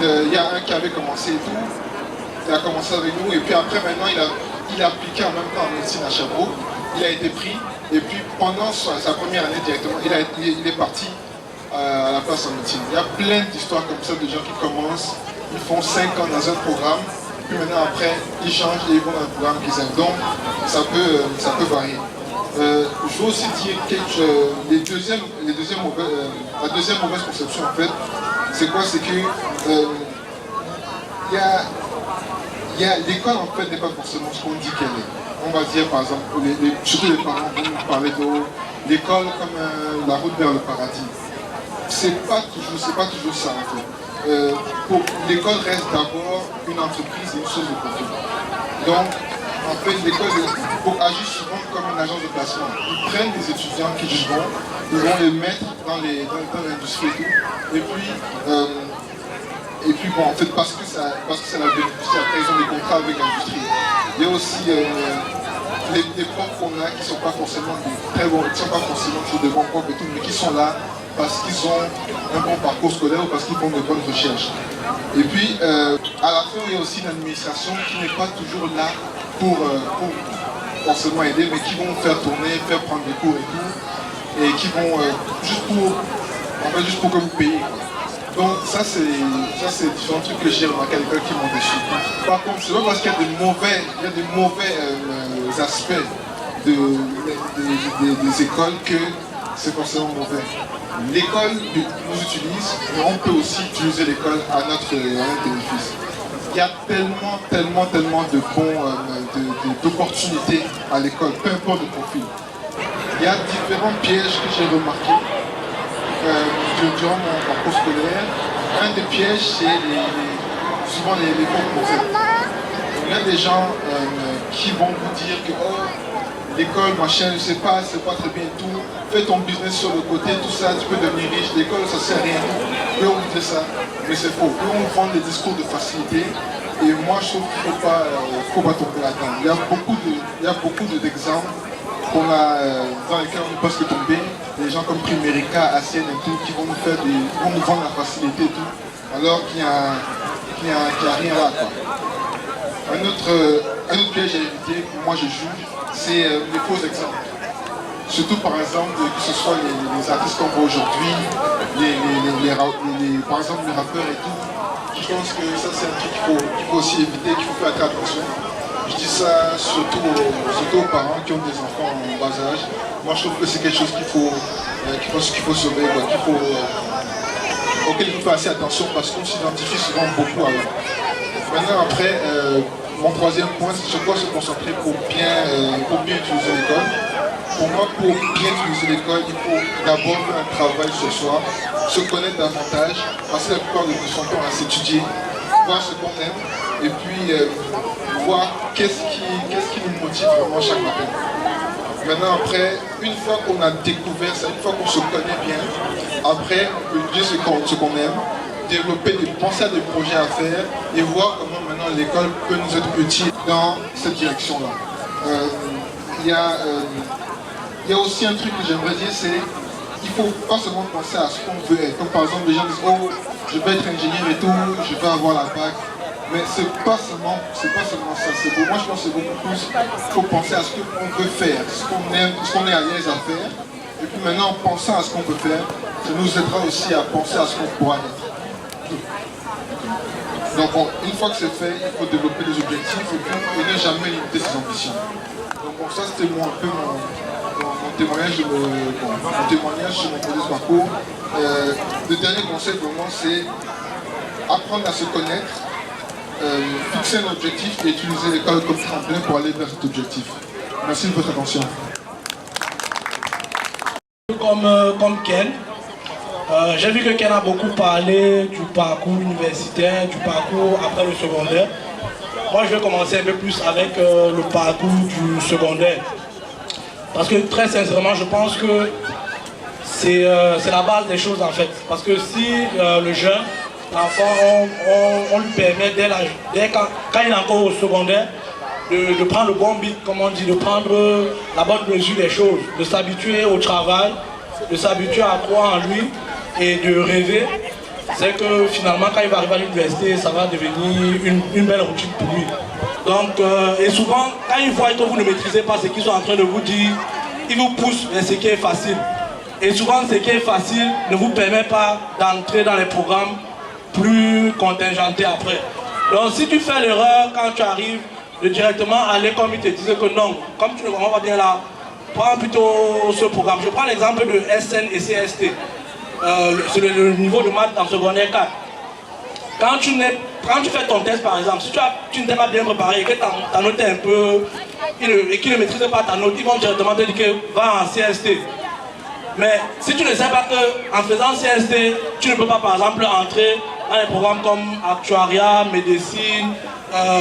il y a un qui avait commencé et tout, il a commencé avec nous et puis après maintenant il a appliqué en même temps en médecine à Sherbrooke, il a été pris et puis pendant sa première année directement, il est parti à la place en médecine. Il y a plein d'histoires comme ça de gens qui commencent, ils font 5 ans dans un programme, puis maintenant après ils changent et ils vont dans un programme qu'ils aiment. Donc ça peut varier. Je veux aussi dire que la deuxième mauvaise conception en fait, c'est quoi? C'est que l'école en fait n'est pas forcément ce qu'on dit qu'elle est. On va dire par exemple, surtout les parents vont nous parler de l'école comme la route vers le paradis. C'est pas toujours ça en fait. L'école reste d'abord une entreprise et une source de profit. Donc en fait l'école agit souvent comme une agence de placement. Ils prennent des étudiants qui vont, ils vont les mettre dans l'industrie et tout. Et puis bon, en fait, parce que ça la bénéficie, après ils ont des contrats avec l'industrie. Il y a aussi les profs qu'on a qui ne sont pas forcément très bons, qui ne sont pas forcément toujours des bons profs et tout, mais qui sont là parce qu'ils ont un bon parcours scolaire ou parce qu'ils font de bonnes recherches. Et puis, à la fin, il y a aussi une administration qui n'est pas toujours là pour forcément aider, mais qui vont faire tourner, faire prendre des cours et tout, et qui vont juste pour que vous payez. Donc ça c'est différents trucs que j'ai remarqué à l'école qui m'ont déçu. Par contre, c'est pas parce qu'il y a des mauvais aspects des écoles que c'est forcément mauvais. L'école nous utilise, mais on peut aussi utiliser l'école à notre bénéfice. Il y a tellement d'opportunités à l'école, peu importe le profil. Il y a différents pièges que j'ai remarqués durant mon parcours scolaire. Un des pièges, c'est souvent les bons concepts. Il y a des gens qui vont vous dire que l'école, machin, je sais pas, c'est pas très bien et tout. Fais ton business sur le côté, tout ça, tu peux devenir riche. L'école, ça sert à rien. Eux, on dit ça, mais c'est faux. Eux, on vend des discours de facilité. Et moi, je trouve qu'il ne faut pas tomber là-dedans. Il y a beaucoup d'exemples dans lesquels on peut se tomber. Des gens comme Primerica, ACN et tout, qui vont nous vendre la facilité et tout, alors qu'il n'y a rien là, quoi. Un autre piège à éviter, moi je juge, c'est les faux exemples. Surtout par exemple, que ce soit les artistes qu'on voit aujourd'hui, par exemple les rappeurs et tout. Je pense que ça c'est un truc qu'il faut aussi éviter, qu'il faut faire très attention. Je dis ça surtout aux parents qui ont des enfants en bas âge. Moi je trouve que c'est quelque chose qu'il faut surveiller, auquel il faut faire assez attention parce qu'on s'identifie souvent beaucoup à eux. Maintenant après, mon troisième point, c'est sur quoi se concentrer pour bien utiliser l'école. Pour moi, pour bien utiliser l'école, il faut d'abord faire un travail sur soi, se connaître davantage, passer la plupart de son temps à s'étudier, voir ce qu'on aime, et puis voir qu'est-ce qui nous motive vraiment chaque matin. Maintenant, après, une fois qu'on a découvert ça, une fois qu'on se connaît bien, après, on peut étudier ce qu'on aime, penser à des projets à faire et voir comment maintenant l'école peut nous être utile dans cette direction-là. Il y a aussi un truc que j'aimerais dire, c'est qu'il ne faut pas seulement penser à ce qu'on veut être. Comme par exemple, les gens disent « Oh, je vais être ingénieur et tout, je vais avoir la bac ». Mais c'est pas seulement ça. Moi, je pense que c'est beaucoup plus, il faut penser à ce qu'on veut faire, ce qu'on aime, ce qu'on est à l'aise à faire. Et puis maintenant, en pensant à ce qu'on peut faire, ça nous aidera aussi à penser à ce qu'on pourra être. Donc une fois que c'est fait, il faut développer des objectifs et ne jamais limiter ses ambitions. Donc bon, ça c'était un peu mon témoignage, mon témoignage sur mon modeste parcours. Le dernier conseil vraiment c'est apprendre à se connaître, fixer un objectif et utiliser l'école comme tremplin pour aller vers cet objectif. Merci de votre attention. Comme Ken, j'ai vu que Ken a beaucoup parlé du parcours universitaire, du parcours après le secondaire. Moi je vais commencer un peu plus avec le parcours du secondaire. Parce que très sincèrement je pense que c'est la base des choses en fait. Parce que si le jeune, l'enfant, on lui permet quand il est encore au secondaire, de prendre le bon beat, comme on dit, de prendre la bonne mesure des choses, de s'habituer au travail, de s'habituer à croire en lui et de rêver, c'est que finalement quand il va arriver à l'université, ça va devenir une belle routine pour lui. Donc, et souvent, quand ils voient que vous ne maîtrisez pas ce qu'ils sont en train de vous dire, ils vous poussent vers ce qui est facile. Et souvent, ce qui est facile ne vous permet pas d'entrer dans les programmes plus contingentés après. Donc, si tu fais l'erreur quand tu arrives de directement aller comme ils te disaient que non, comme tu ne comprends pas bien là, prends plutôt ce programme. Je prends l'exemple de SN et CST. C'est le niveau de maths dans secondaire 4. Quand tu fais ton test par exemple, si tu ne t'es pas bien préparé et que ta note est un peu... et qu'ils ne maîtrisent pas ta note, ils vont directement te dire que va en CST. Mais si tu ne sais pas qu'en faisant CST, tu ne peux pas par exemple entrer dans des programmes comme actuariat, médecine,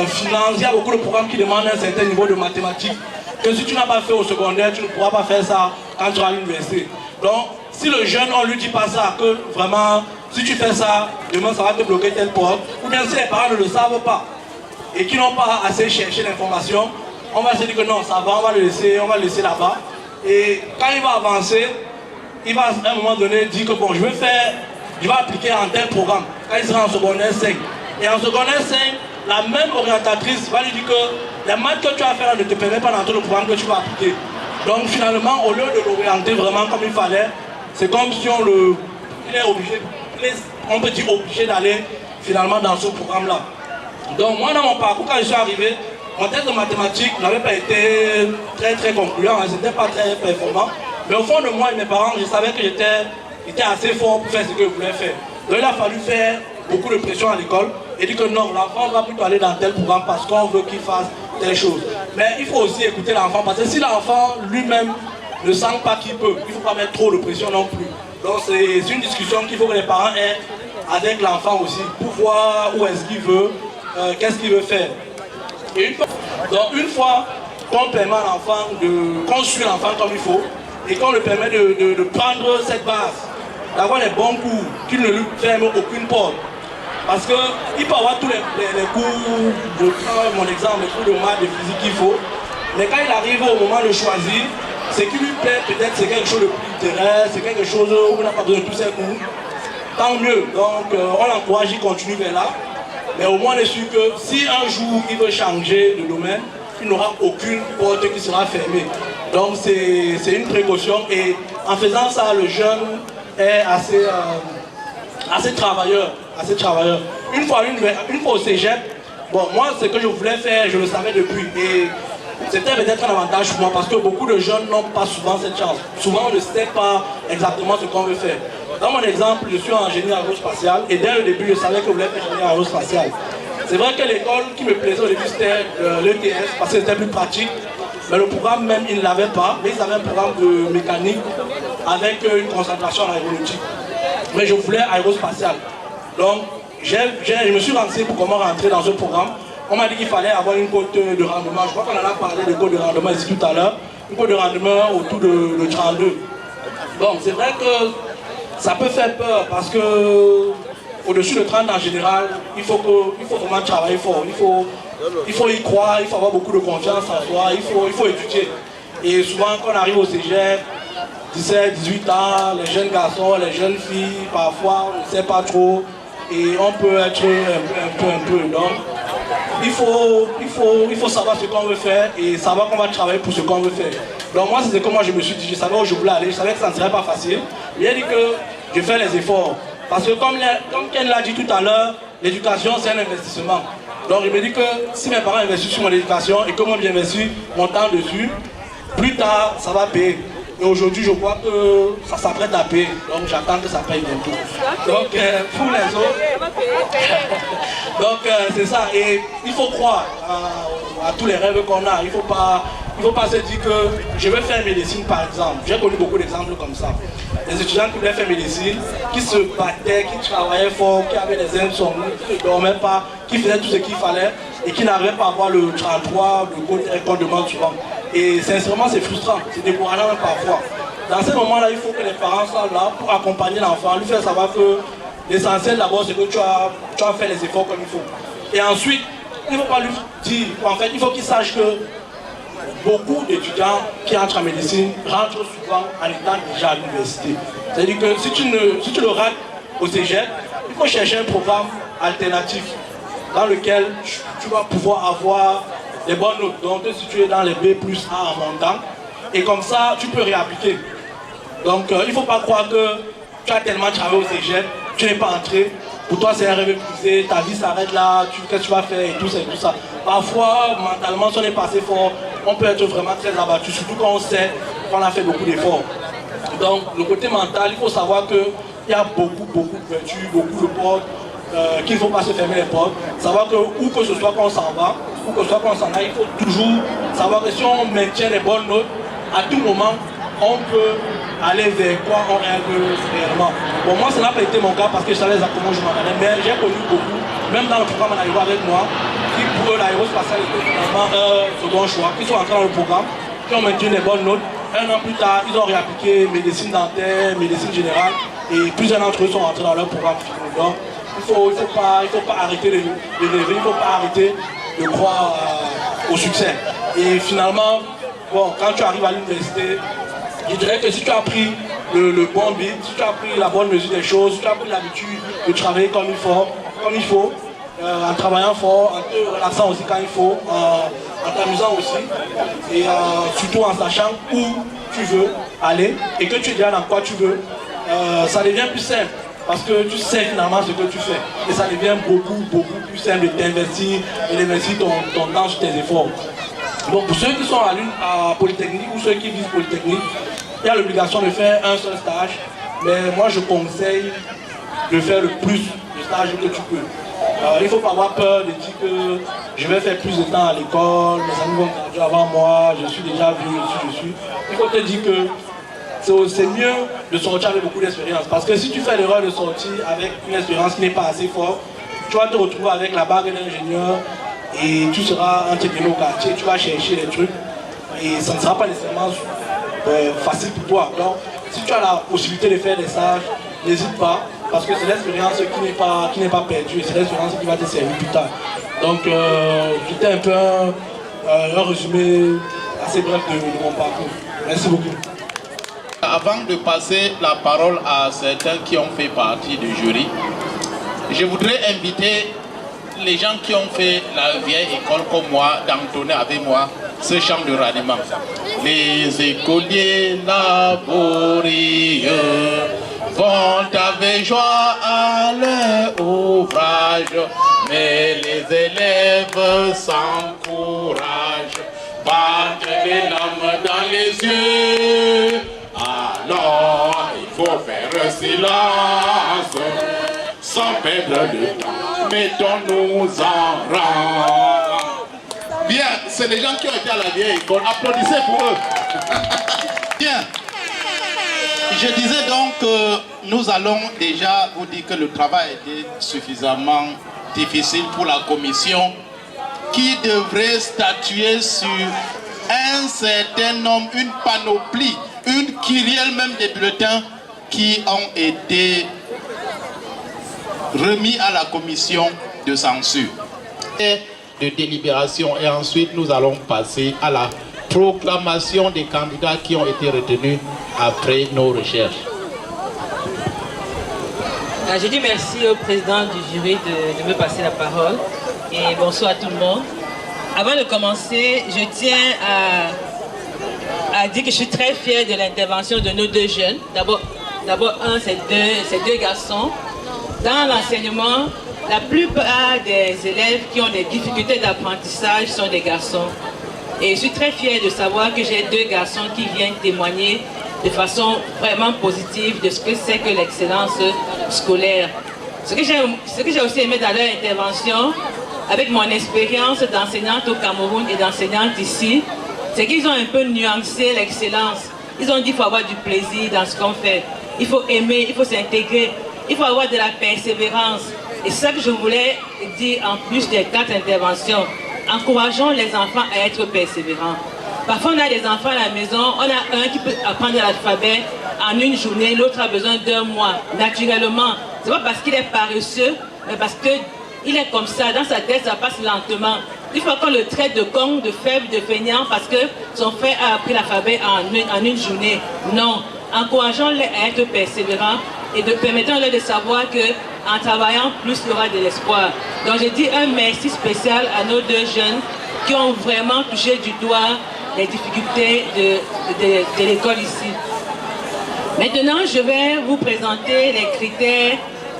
finance, il y a beaucoup de programmes qui demandent un certain niveau de mathématiques que si tu n'as pas fait au secondaire, tu ne pourras pas faire ça quand tu seras à l'université. Donc, si le jeune, on ne lui dit pas ça, que vraiment, si tu fais ça, demain ça va te bloquer telle porte, ou bien si les parents ne le savent pas et qui n'ont pas assez cherché l'information, on va se dire que non, ça va, on va le laisser là-bas. Et quand il va avancer, il va à un moment donné dire que bon, je vais appliquer un tel programme quand il sera en secondaire 5. Et en secondaire 5, la même orientatrice va lui dire que les maths que tu as fait ne te permet pas d'entrer le programme que tu vas appliquer. Donc finalement, au lieu de l'orienter vraiment comme il fallait, c'est comme si il est obligé, on peut dire obligé d'aller finalement dans ce programme-là. Donc moi dans mon parcours, quand je suis arrivé, mon test de mathématiques n'avait pas été très très concluant, hein, c'était pas très performant. Mais au fond de moi et mes parents, je savais que j'étais assez fort pour faire ce que je voulais faire. Donc il a fallu faire beaucoup de pression à l'école et dire que non, l'enfant va plutôt aller dans tel programme parce qu'on veut qu'il fasse telle chose. Mais il faut aussi écouter l'enfant parce que si l'enfant lui-même ne sent pas qu'il peut, il ne faut pas mettre trop de pression non plus. Donc c'est une discussion qu'il faut que les parents aient avec l'enfant aussi pour voir où est-ce qu'il veut, qu'est-ce qu'il veut faire. Et une fois qu'on permet à l'enfant qu'on suit l'enfant comme il faut et qu'on lui permet de prendre cette base, d'avoir les bons cours, qu'il ne lui ferme aucune porte. Parce qu'il peut avoir tous les cours, je prends mon exemple, les cours de maths, de physique qu'il faut, mais quand il arrive au moment de choisir, ce qui lui plaît peut-être c'est quelque chose de plus littéraire, c'est quelque chose où on n'a pas besoin de tous ces cours, tant mieux. Donc on l'encourage, il continue vers là, mais au moins on est sûr que si un jour il veut changer de domaine, il n'aura aucune porte qui sera fermée. Donc c'est une précaution et en faisant ça, le jeune est assez travailleur. Une fois au cégep, bon, moi ce que je voulais faire, je le savais depuis. Et c'était peut-être un avantage pour moi parce que beaucoup de jeunes n'ont pas souvent cette chance. Souvent on ne sait pas exactement ce qu'on veut faire. Dans mon exemple, je suis en génie aérospatial et dès le début je savais que je voulais faire génie aérospatial. C'est vrai que l'école qui me plaisait au début c'était l'ETS parce que c'était plus pratique. Mais le programme même, ils ne l'avaient pas, mais ils avaient un programme de mécanique avec une concentration en aéronautique. Mais je voulais aérospatial. Donc, je me suis renseigné pour comment rentrer dans ce programme. On m'a dit qu'il fallait avoir une cote de rendement. Je crois qu'on en a parlé de cote de rendement ici tout à l'heure. Une cote de rendement autour de 32. Donc, c'est vrai que ça peut faire peur parce que au-dessus de 30 en général, il faut vraiment travailler fort. Il faut y croire, il faut avoir beaucoup de confiance en soi, il faut étudier. Et souvent quand on arrive au cégep, 17, 18 ans, les jeunes garçons, les jeunes filles, parfois on ne sait pas trop et on peut être un peu. Donc il faut savoir ce qu'on veut faire et savoir qu'on va travailler pour ce qu'on veut faire. Donc moi c'est ce que je me suis dit, je savais où je voulais aller, je savais que ça ne serait pas facile. J'ai dit que je fais les efforts. Parce que comme Ken l'a dit tout à l'heure, l'éducation c'est un investissement. Donc il me dit que si mes parents investissent sur mon éducation et que moi j'investis mon temps dessus, plus tard ça va payer. Et aujourd'hui je vois que ça s'apprête à payer, donc j'attends que ça paye bientôt. Donc pour les autres, donc c'est ça. Et il faut croire à tous les rêves qu'on a. Il faut pas se dire que je vais faire médecine par exemple. J'ai connu beaucoup d'exemples comme ça. Des étudiants qui voulaient faire médecine, qui se battaient, qui travaillaient fort, qui avaient des insomnies, qui ne dormaient pas, qui faisaient tout ce qu'il fallait et qui n'arrivaient pas à avoir le 33, le code qu'on demande souvent. Et sincèrement c'est frustrant, c'est décourageant même parfois. Dans ces moments-là, il faut que les parents soient là pour accompagner l'enfant, lui faire savoir que l'essentiel d'abord c'est que tu as fait les efforts comme il faut. Et ensuite, il ne faut pas lui dire, en fait, il faut qu'il sache que beaucoup d'étudiants qui entrent en médecine rentrent souvent en étant déjà à l'université. C'est-à-dire que si tu le rates au cégep, il faut chercher un programme alternatif dans lequel tu vas pouvoir avoir des bonnes notes. Donc te situer dans les B+A en montant. Et comme ça, tu peux réappliquer. Donc il ne faut pas croire que tu as tellement travaillé au cégep, tu n'es pas entré. Pour toi, c'est un rêve épuisé, ta vie s'arrête là, qu'est-ce que tu vas faire et tout ça. Parfois, mentalement, si on est passé fort, on peut être vraiment très abattu, surtout quand on sait qu'on a fait beaucoup d'efforts. Donc, le côté mental, il faut savoir qu'il y a beaucoup de vertus, beaucoup de portes, qu'il ne faut pas se fermer les portes. Savoir que, où que ce soit qu'on s'en va, où que ce soit qu'on s'en aille, il faut toujours savoir que si on maintient les bonnes notes, à tout moment, on peut aller vers quoi on rêve réellement. Bon, moi, ça n'a pas été mon cas parce que je savais exactement où je m'en allais, mais j'ai connu beaucoup, même dans le programme en arrivant avec moi, qui pour eux, l'aérospatiale était finalement un second choix, qui sont entrés dans le programme, qui ont maintenu les bonnes notes. Un an plus tard, ils ont réappliqué médecine dentaire, médecine générale, et plusieurs d'entre eux sont rentrés dans leur programme. Donc, il faut pas arrêter de rêver, il ne faut pas arrêter de croire au succès. Et finalement, bon, quand tu arrives à l'université, je dirais que si tu as pris le bon beat, si tu as pris la bonne mesure des choses, si tu as pris l'habitude de travailler comme il faut, en travaillant fort, en te relaxant aussi quand il faut, en t'amusant aussi, et surtout en sachant où tu veux aller et que tu es déjà dans quoi tu veux, ça devient plus simple. Parce que tu sais finalement ce que tu fais. Et ça devient beaucoup plus simple de t'investir et d'investir ton temps sur tes efforts. Donc pour ceux qui sont à Polytechnique ou ceux qui visent Polytechnique, il y a l'obligation de faire un seul stage. Mais moi je conseille de faire le plus de stages que tu peux. Il ne faut pas avoir peur de dire que je vais faire plus de temps à l'école, mes amis vont graduer avant moi, je suis déjà vieux, je suis. Il faut te dire que c'est mieux de sortir avec beaucoup d'expérience. Parce que si tu fais l'erreur de sortir avec une expérience qui n'est pas assez forte, tu vas te retrouver avec la bague d'ingénieur et tu seras intégré au quartier, tu vas chercher des trucs et ça ne sera pas nécessairement facile pour toi. Donc, si tu as la possibilité de faire des stages, n'hésite pas, parce que c'est l'expérience qui n'est pas perdue, c'est l'expérience qui va te servir plus tard. Donc, c'était un peu un résumé assez bref de mon parcours. Merci beaucoup. Avant de passer la parole à certains qui ont fait partie du jury, je voudrais inviter les gens qui ont fait la vieille école comme moi, d'entonner avec moi ce chant de ralliement. Les écoliers laborieux vont avec joie à leur ouvrage, mais les élèves s'encouragent, battre les larmes dans les yeux. Alors, il faut faire silence, sans perdre de temps, mettons-nous en rang. Bien, c'est les gens qui ont été à la vieille école, applaudissez pour eux. Bien, je disais donc que nous allons déjà vous dire que le travail était suffisamment difficile pour la commission qui devrait statuer sur un certain nombre, une panoplie, une kyrielle même des bulletins qui ont été remis à la commission de censure et de délibération. Et ensuite, nous allons passer à la proclamation des candidats qui ont été retenus après nos recherches. Je dis merci au président du jury de me passer la parole. Et bonsoir à tout le monde. Avant de commencer, je tiens à dire que je suis très fière de l'intervention de nos deux jeunes. D'abord, ces deux garçons dans l'enseignement la plupart des élèves qui ont des difficultés d'apprentissage sont des garçons. Et je suis très fière de savoir que j'ai 2 garçons qui viennent témoigner de façon vraiment positive de ce que c'est que l'excellence scolaire. Ce que j'ai aussi aimé dans leur intervention, avec mon expérience d'enseignante au Cameroun et d'enseignante ici, c'est qu'ils ont un peu nuancé l'excellence. Ils ont dit qu'il faut avoir du plaisir dans ce qu'on fait. Il faut aimer, il faut s'intégrer, il faut avoir de la persévérance. Et c'est ça que je voulais dire en plus des 4 interventions. Encourageons les enfants à être persévérants. Parfois, on a des enfants à la maison, on a un qui peut apprendre l'alphabet en une journée, l'autre a besoin d'1 mois, naturellement. C'est pas parce qu'il est paresseux, mais parce qu'il est comme ça, dans sa tête, ça passe lentement. Il faut qu'on le traite de con, de faible, de feignant, parce que son frère a appris l'alphabet en une journée. Non, encourageons-les à être persévérants et permettons-leur de savoir qu'en travaillant plus, il y aura de l'espoir. Donc je dis un merci spécial à nos 2 jeunes qui ont vraiment touché du doigt les difficultés de l'école ici. Maintenant, je vais vous présenter les critères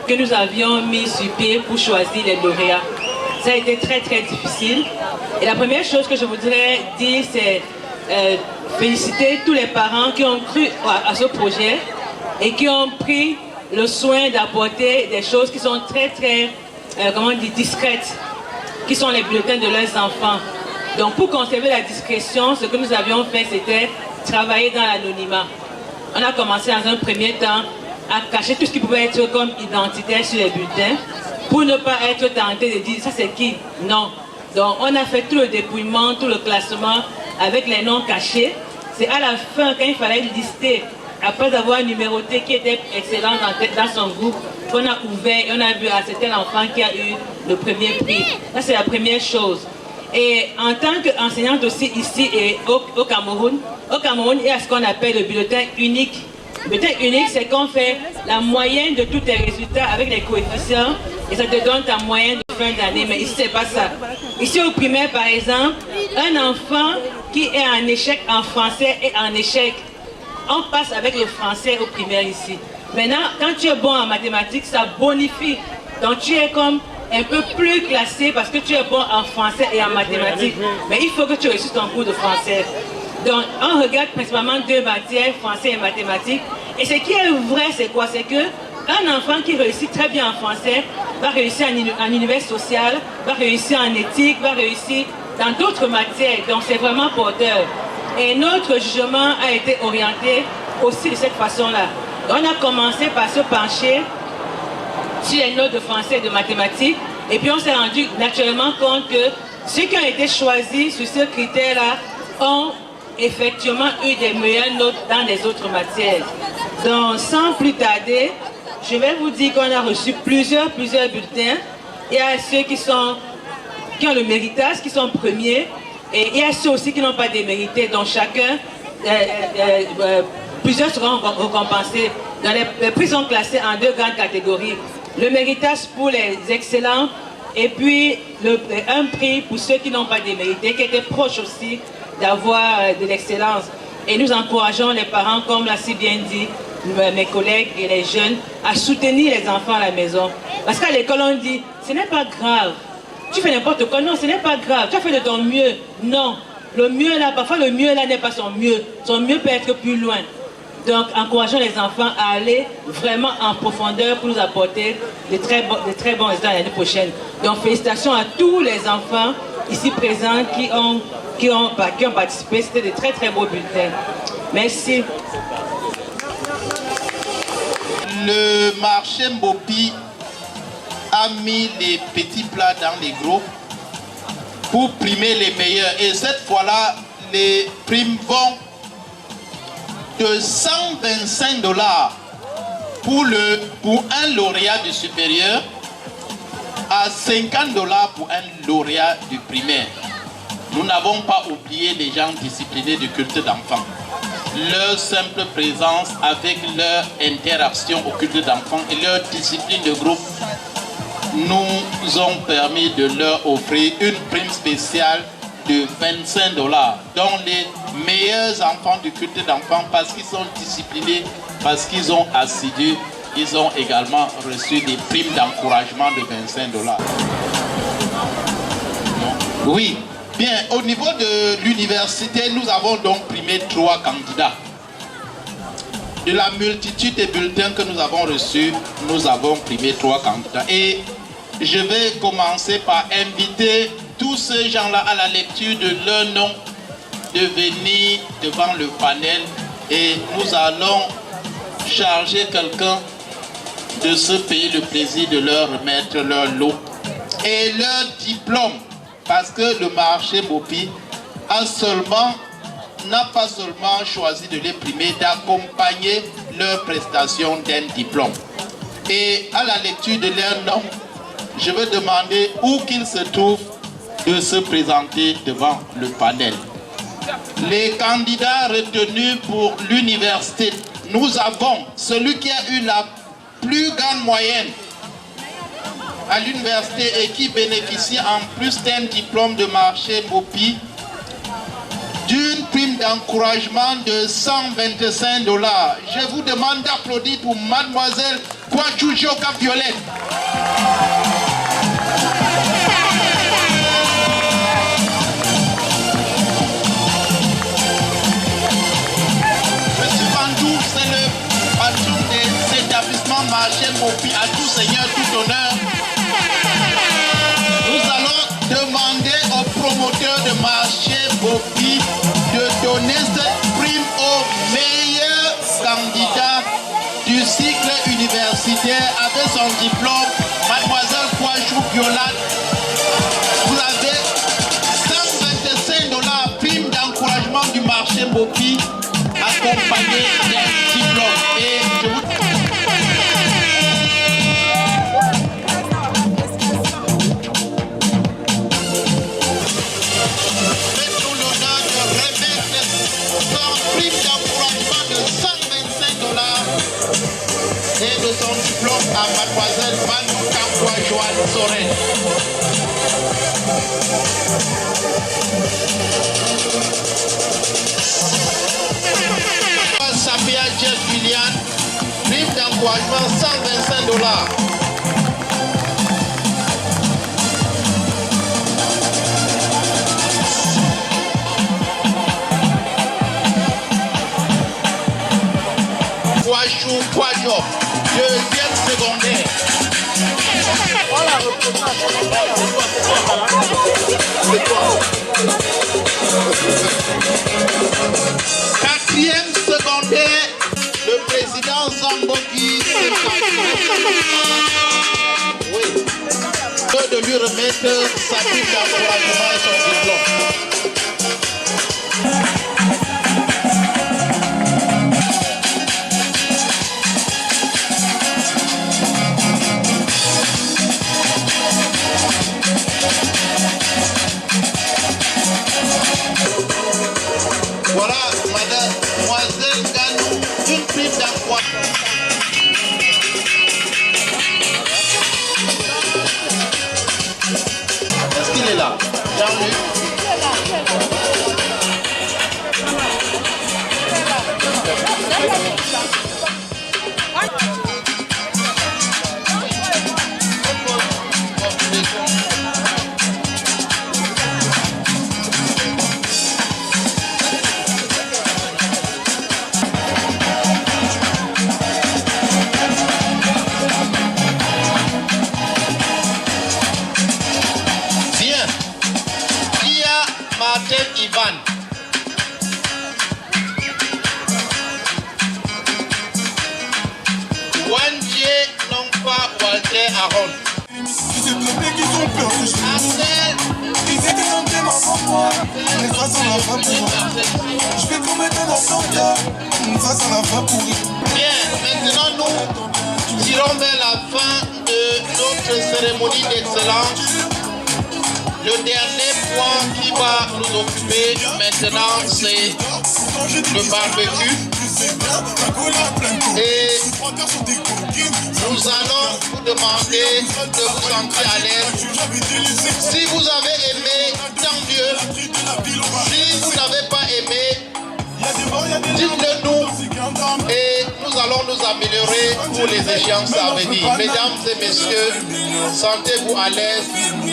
que nous avions mis sur pied pour choisir les lauréats. Ça a été très très difficile. Et la première chose que je voudrais dire, c'est féliciter tous les parents qui ont cru à ce projet et qui ont pris le soin d'apporter des choses qui sont très très, discrètes, qui sont les bulletins de leurs enfants. Donc pour conserver la discrétion, ce que nous avions fait, c'était travailler dans l'anonymat. On a commencé dans un premier temps à cacher tout ce qui pouvait être comme identitaire sur les bulletins pour ne pas être tenté de dire ça c'est qui? Non. Donc on a fait tout le dépouillement, tout le classement avec les noms cachés. C'est à la fin, quand il fallait lister, après avoir numéroté qui était excellent dans son groupe, qu'on a ouvert et on a vu à c'était l'enfant qui a eu le premier prix. Ça c'est la première chose. Et en tant qu'enseignante aussi ici et au Cameroun, il y a ce qu'on appelle le bulletin unique. Le bulletin unique, c'est qu'on fait la moyenne de tous tes résultats avec les coefficients et ça te donne ta moyenne de fin d'année. Mais ici, c'est pas ça. Ici, au primaire, par exemple, un enfant qui est en échec en français est en échec. On passe avec le français au primaire ici. Maintenant, quand tu es bon en mathématiques, ça bonifie. Donc, tu es comme un peu plus classé parce que tu es bon en français et en mathématiques. Mais il faut que tu réussisses ton cours de français. Donc, on regarde principalement 2 matières, français et mathématiques. Et ce qui est vrai, c'est quoi? C'est qu'un enfant qui réussit très bien en français va réussir en univers social, va réussir en éthique, va réussir dans d'autres matières. Donc, c'est vraiment porteur. Et notre jugement a été orienté aussi de cette façon-là. On a commencé par se pencher sur les notes de français et de mathématiques. Et puis, on s'est rendu naturellement compte que ceux qui ont été choisis sur ce critère-là ont effectivement eu des meilleures notes dans les autres matières. Donc, sans plus tarder, je vais vous dire qu'on a reçu plusieurs bulletins. Il y a ceux qui ont le méritage, qui sont premiers, et il y a ceux aussi qui n'ont pas démérité. Donc, chacun, plusieurs seront récompensés. Dans les prix sont classés en 2 grandes catégories. Le méritage pour les excellents, et puis un prix pour ceux qui n'ont pas démérité, qui étaient proches aussi d'avoir de l'excellence. Et nous encourageons les parents, comme l'a si bien dit mes collègues et les jeunes, à soutenir les enfants à la maison. Parce qu'à l'école, on dit, ce n'est pas grave. Tu fais n'importe quoi. Non, ce n'est pas grave. Tu as fait de ton mieux. Non. Le mieux là, parfois le mieux là n'est pas son mieux. Son mieux peut être plus loin. Donc, encourageons les enfants à aller vraiment en profondeur pour nous apporter de très bons résultats l'année prochaine. Donc, félicitations à tous les enfants ici présents qui ont participé. C'était de très beaux bulletins. Merci. Le marché Mbopi a mis les petits plats dans les groupes pour primer les meilleurs. Et cette fois-là, les primes vont de 125 $ pour un lauréat du supérieur à 50 $ pour un lauréat du primaire. Nous n'avons pas oublié les gens disciplinés du culte d'enfants. Leur simple présence avec leur interaction au culte d'enfants et leur discipline de groupe nous ont permis de leur offrir une prime spéciale de 25 $, dont les meilleurs enfants du culte d'enfants parce qu'ils sont disciplinés, parce qu'ils ont assidu ils ont également reçu des primes d'encouragement de $25. Oui, bien, au niveau de l'université, nous avons donc primé 3 candidats. De la multitude des bulletins que nous avons reçus, nous avons primé 3 candidats. Et je vais commencer par inviter tous ces gens-là à la lecture de leur nom, de venir devant le panel et nous allons charger quelqu'un de se payer le plaisir de leur remettre leur lot et leur diplôme, parce que le marché Mopi n'a pas seulement choisi de les primer, d'accompagner leur prestation d'un diplôme. Et à la lecture de leur nom, je vais demander où qu'ils se trouvent de se présenter devant le panel. Les candidats retenus pour l'université, nous avons celui qui a eu la plus grande moyenne à l'université et qui bénéficie en plus d'un diplôme de marché Mopi d'une prime d'encouragement de $125. Je vous demande d'applaudir pour mademoiselle Kwachujo Violette. C'est le patron des établissements marché Mopi, à tout seigneur, tout honneur. Nous allons demander aux promoteurs de marché Mopi de donner cette prime aux meilleurs candidats du cycle universitaire avec son diplôme. Mademoiselle Kwachou Violette, vous avez $125 prime d'encouragement du marché Mopi, accompagné d'un diplôme. Et je vous... Faites-nous l'honneur de remettre son prime d'encouragement de $125 et de son diplôme à mademoiselle Manu Kampoua Joanne Sorel. Sapia Jeff William, prime d'encouragement $125. Kwachou Kwajo, deuxième secondaire. Quatrième secondaire, le président Zamboki peut de lui remettre sa prime d'encouragement et son diplôme. Voilà, mademoiselle Ganou, une prime d'encouragement. Est-ce qu'il est là? Jean-Luc? Ivan. Wandje non pas Walter Aaron. Ils étaient montés avant moi, mais face à la fin pour moi. Je vais commettre un attentat, face à la fin pour eux. Bien, maintenant nous tirons vers la fin de notre cérémonie d'excellence. Le dernier point qui va nous occuper maintenant, c'est le barbecue. Et nous allons vous demander de vous sentir à l'aise. Si vous avez aimé, tant mieux. Si vous n'avez pas aimé, dites-le nous Et nous allons nous améliorer pour les échéances à venir. Mesdames et messieurs, sentez-vous à l'aise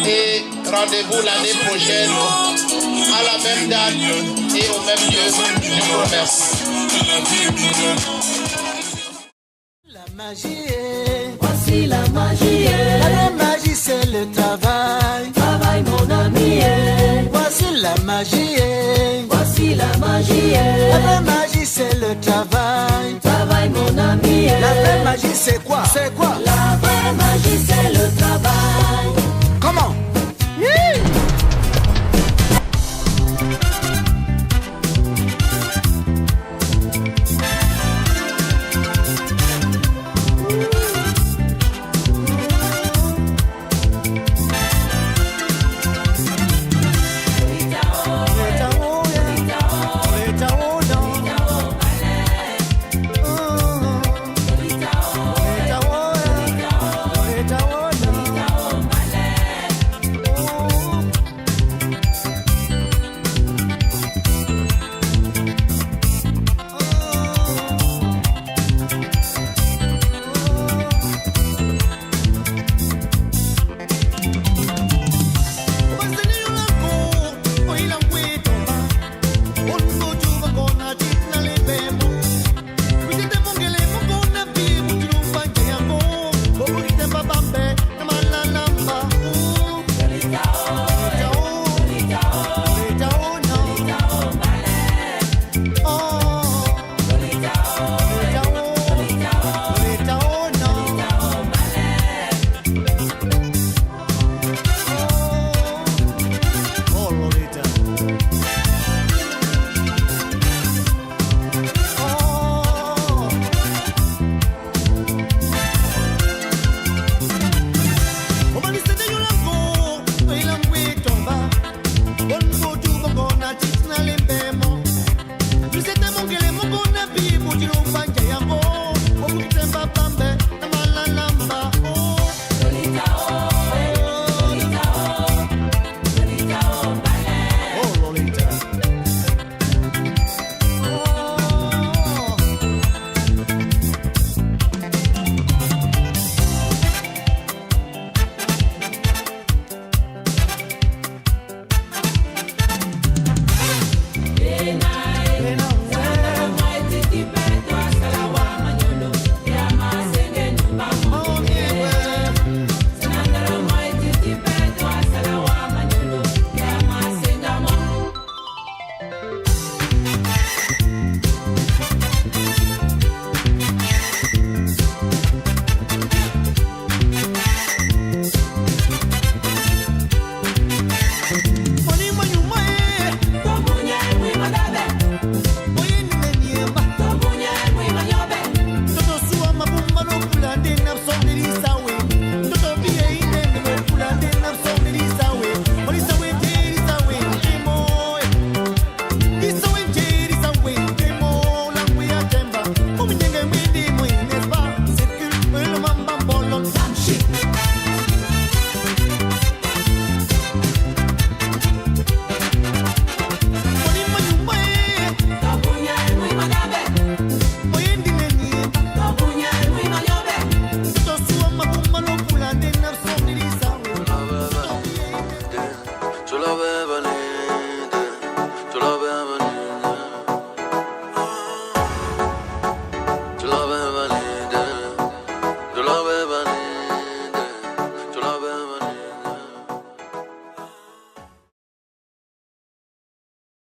et rendez-vous l'année prochaine à la même date et au même lieu. Je vous remercie. La magie voici la magie. La vraie magie c'est le travail. Travail mon ami. Voici la magie. Voici la magie. La vraie magie c'est le travail. Travail mon ami. La vraie magie c'est quoi? C'est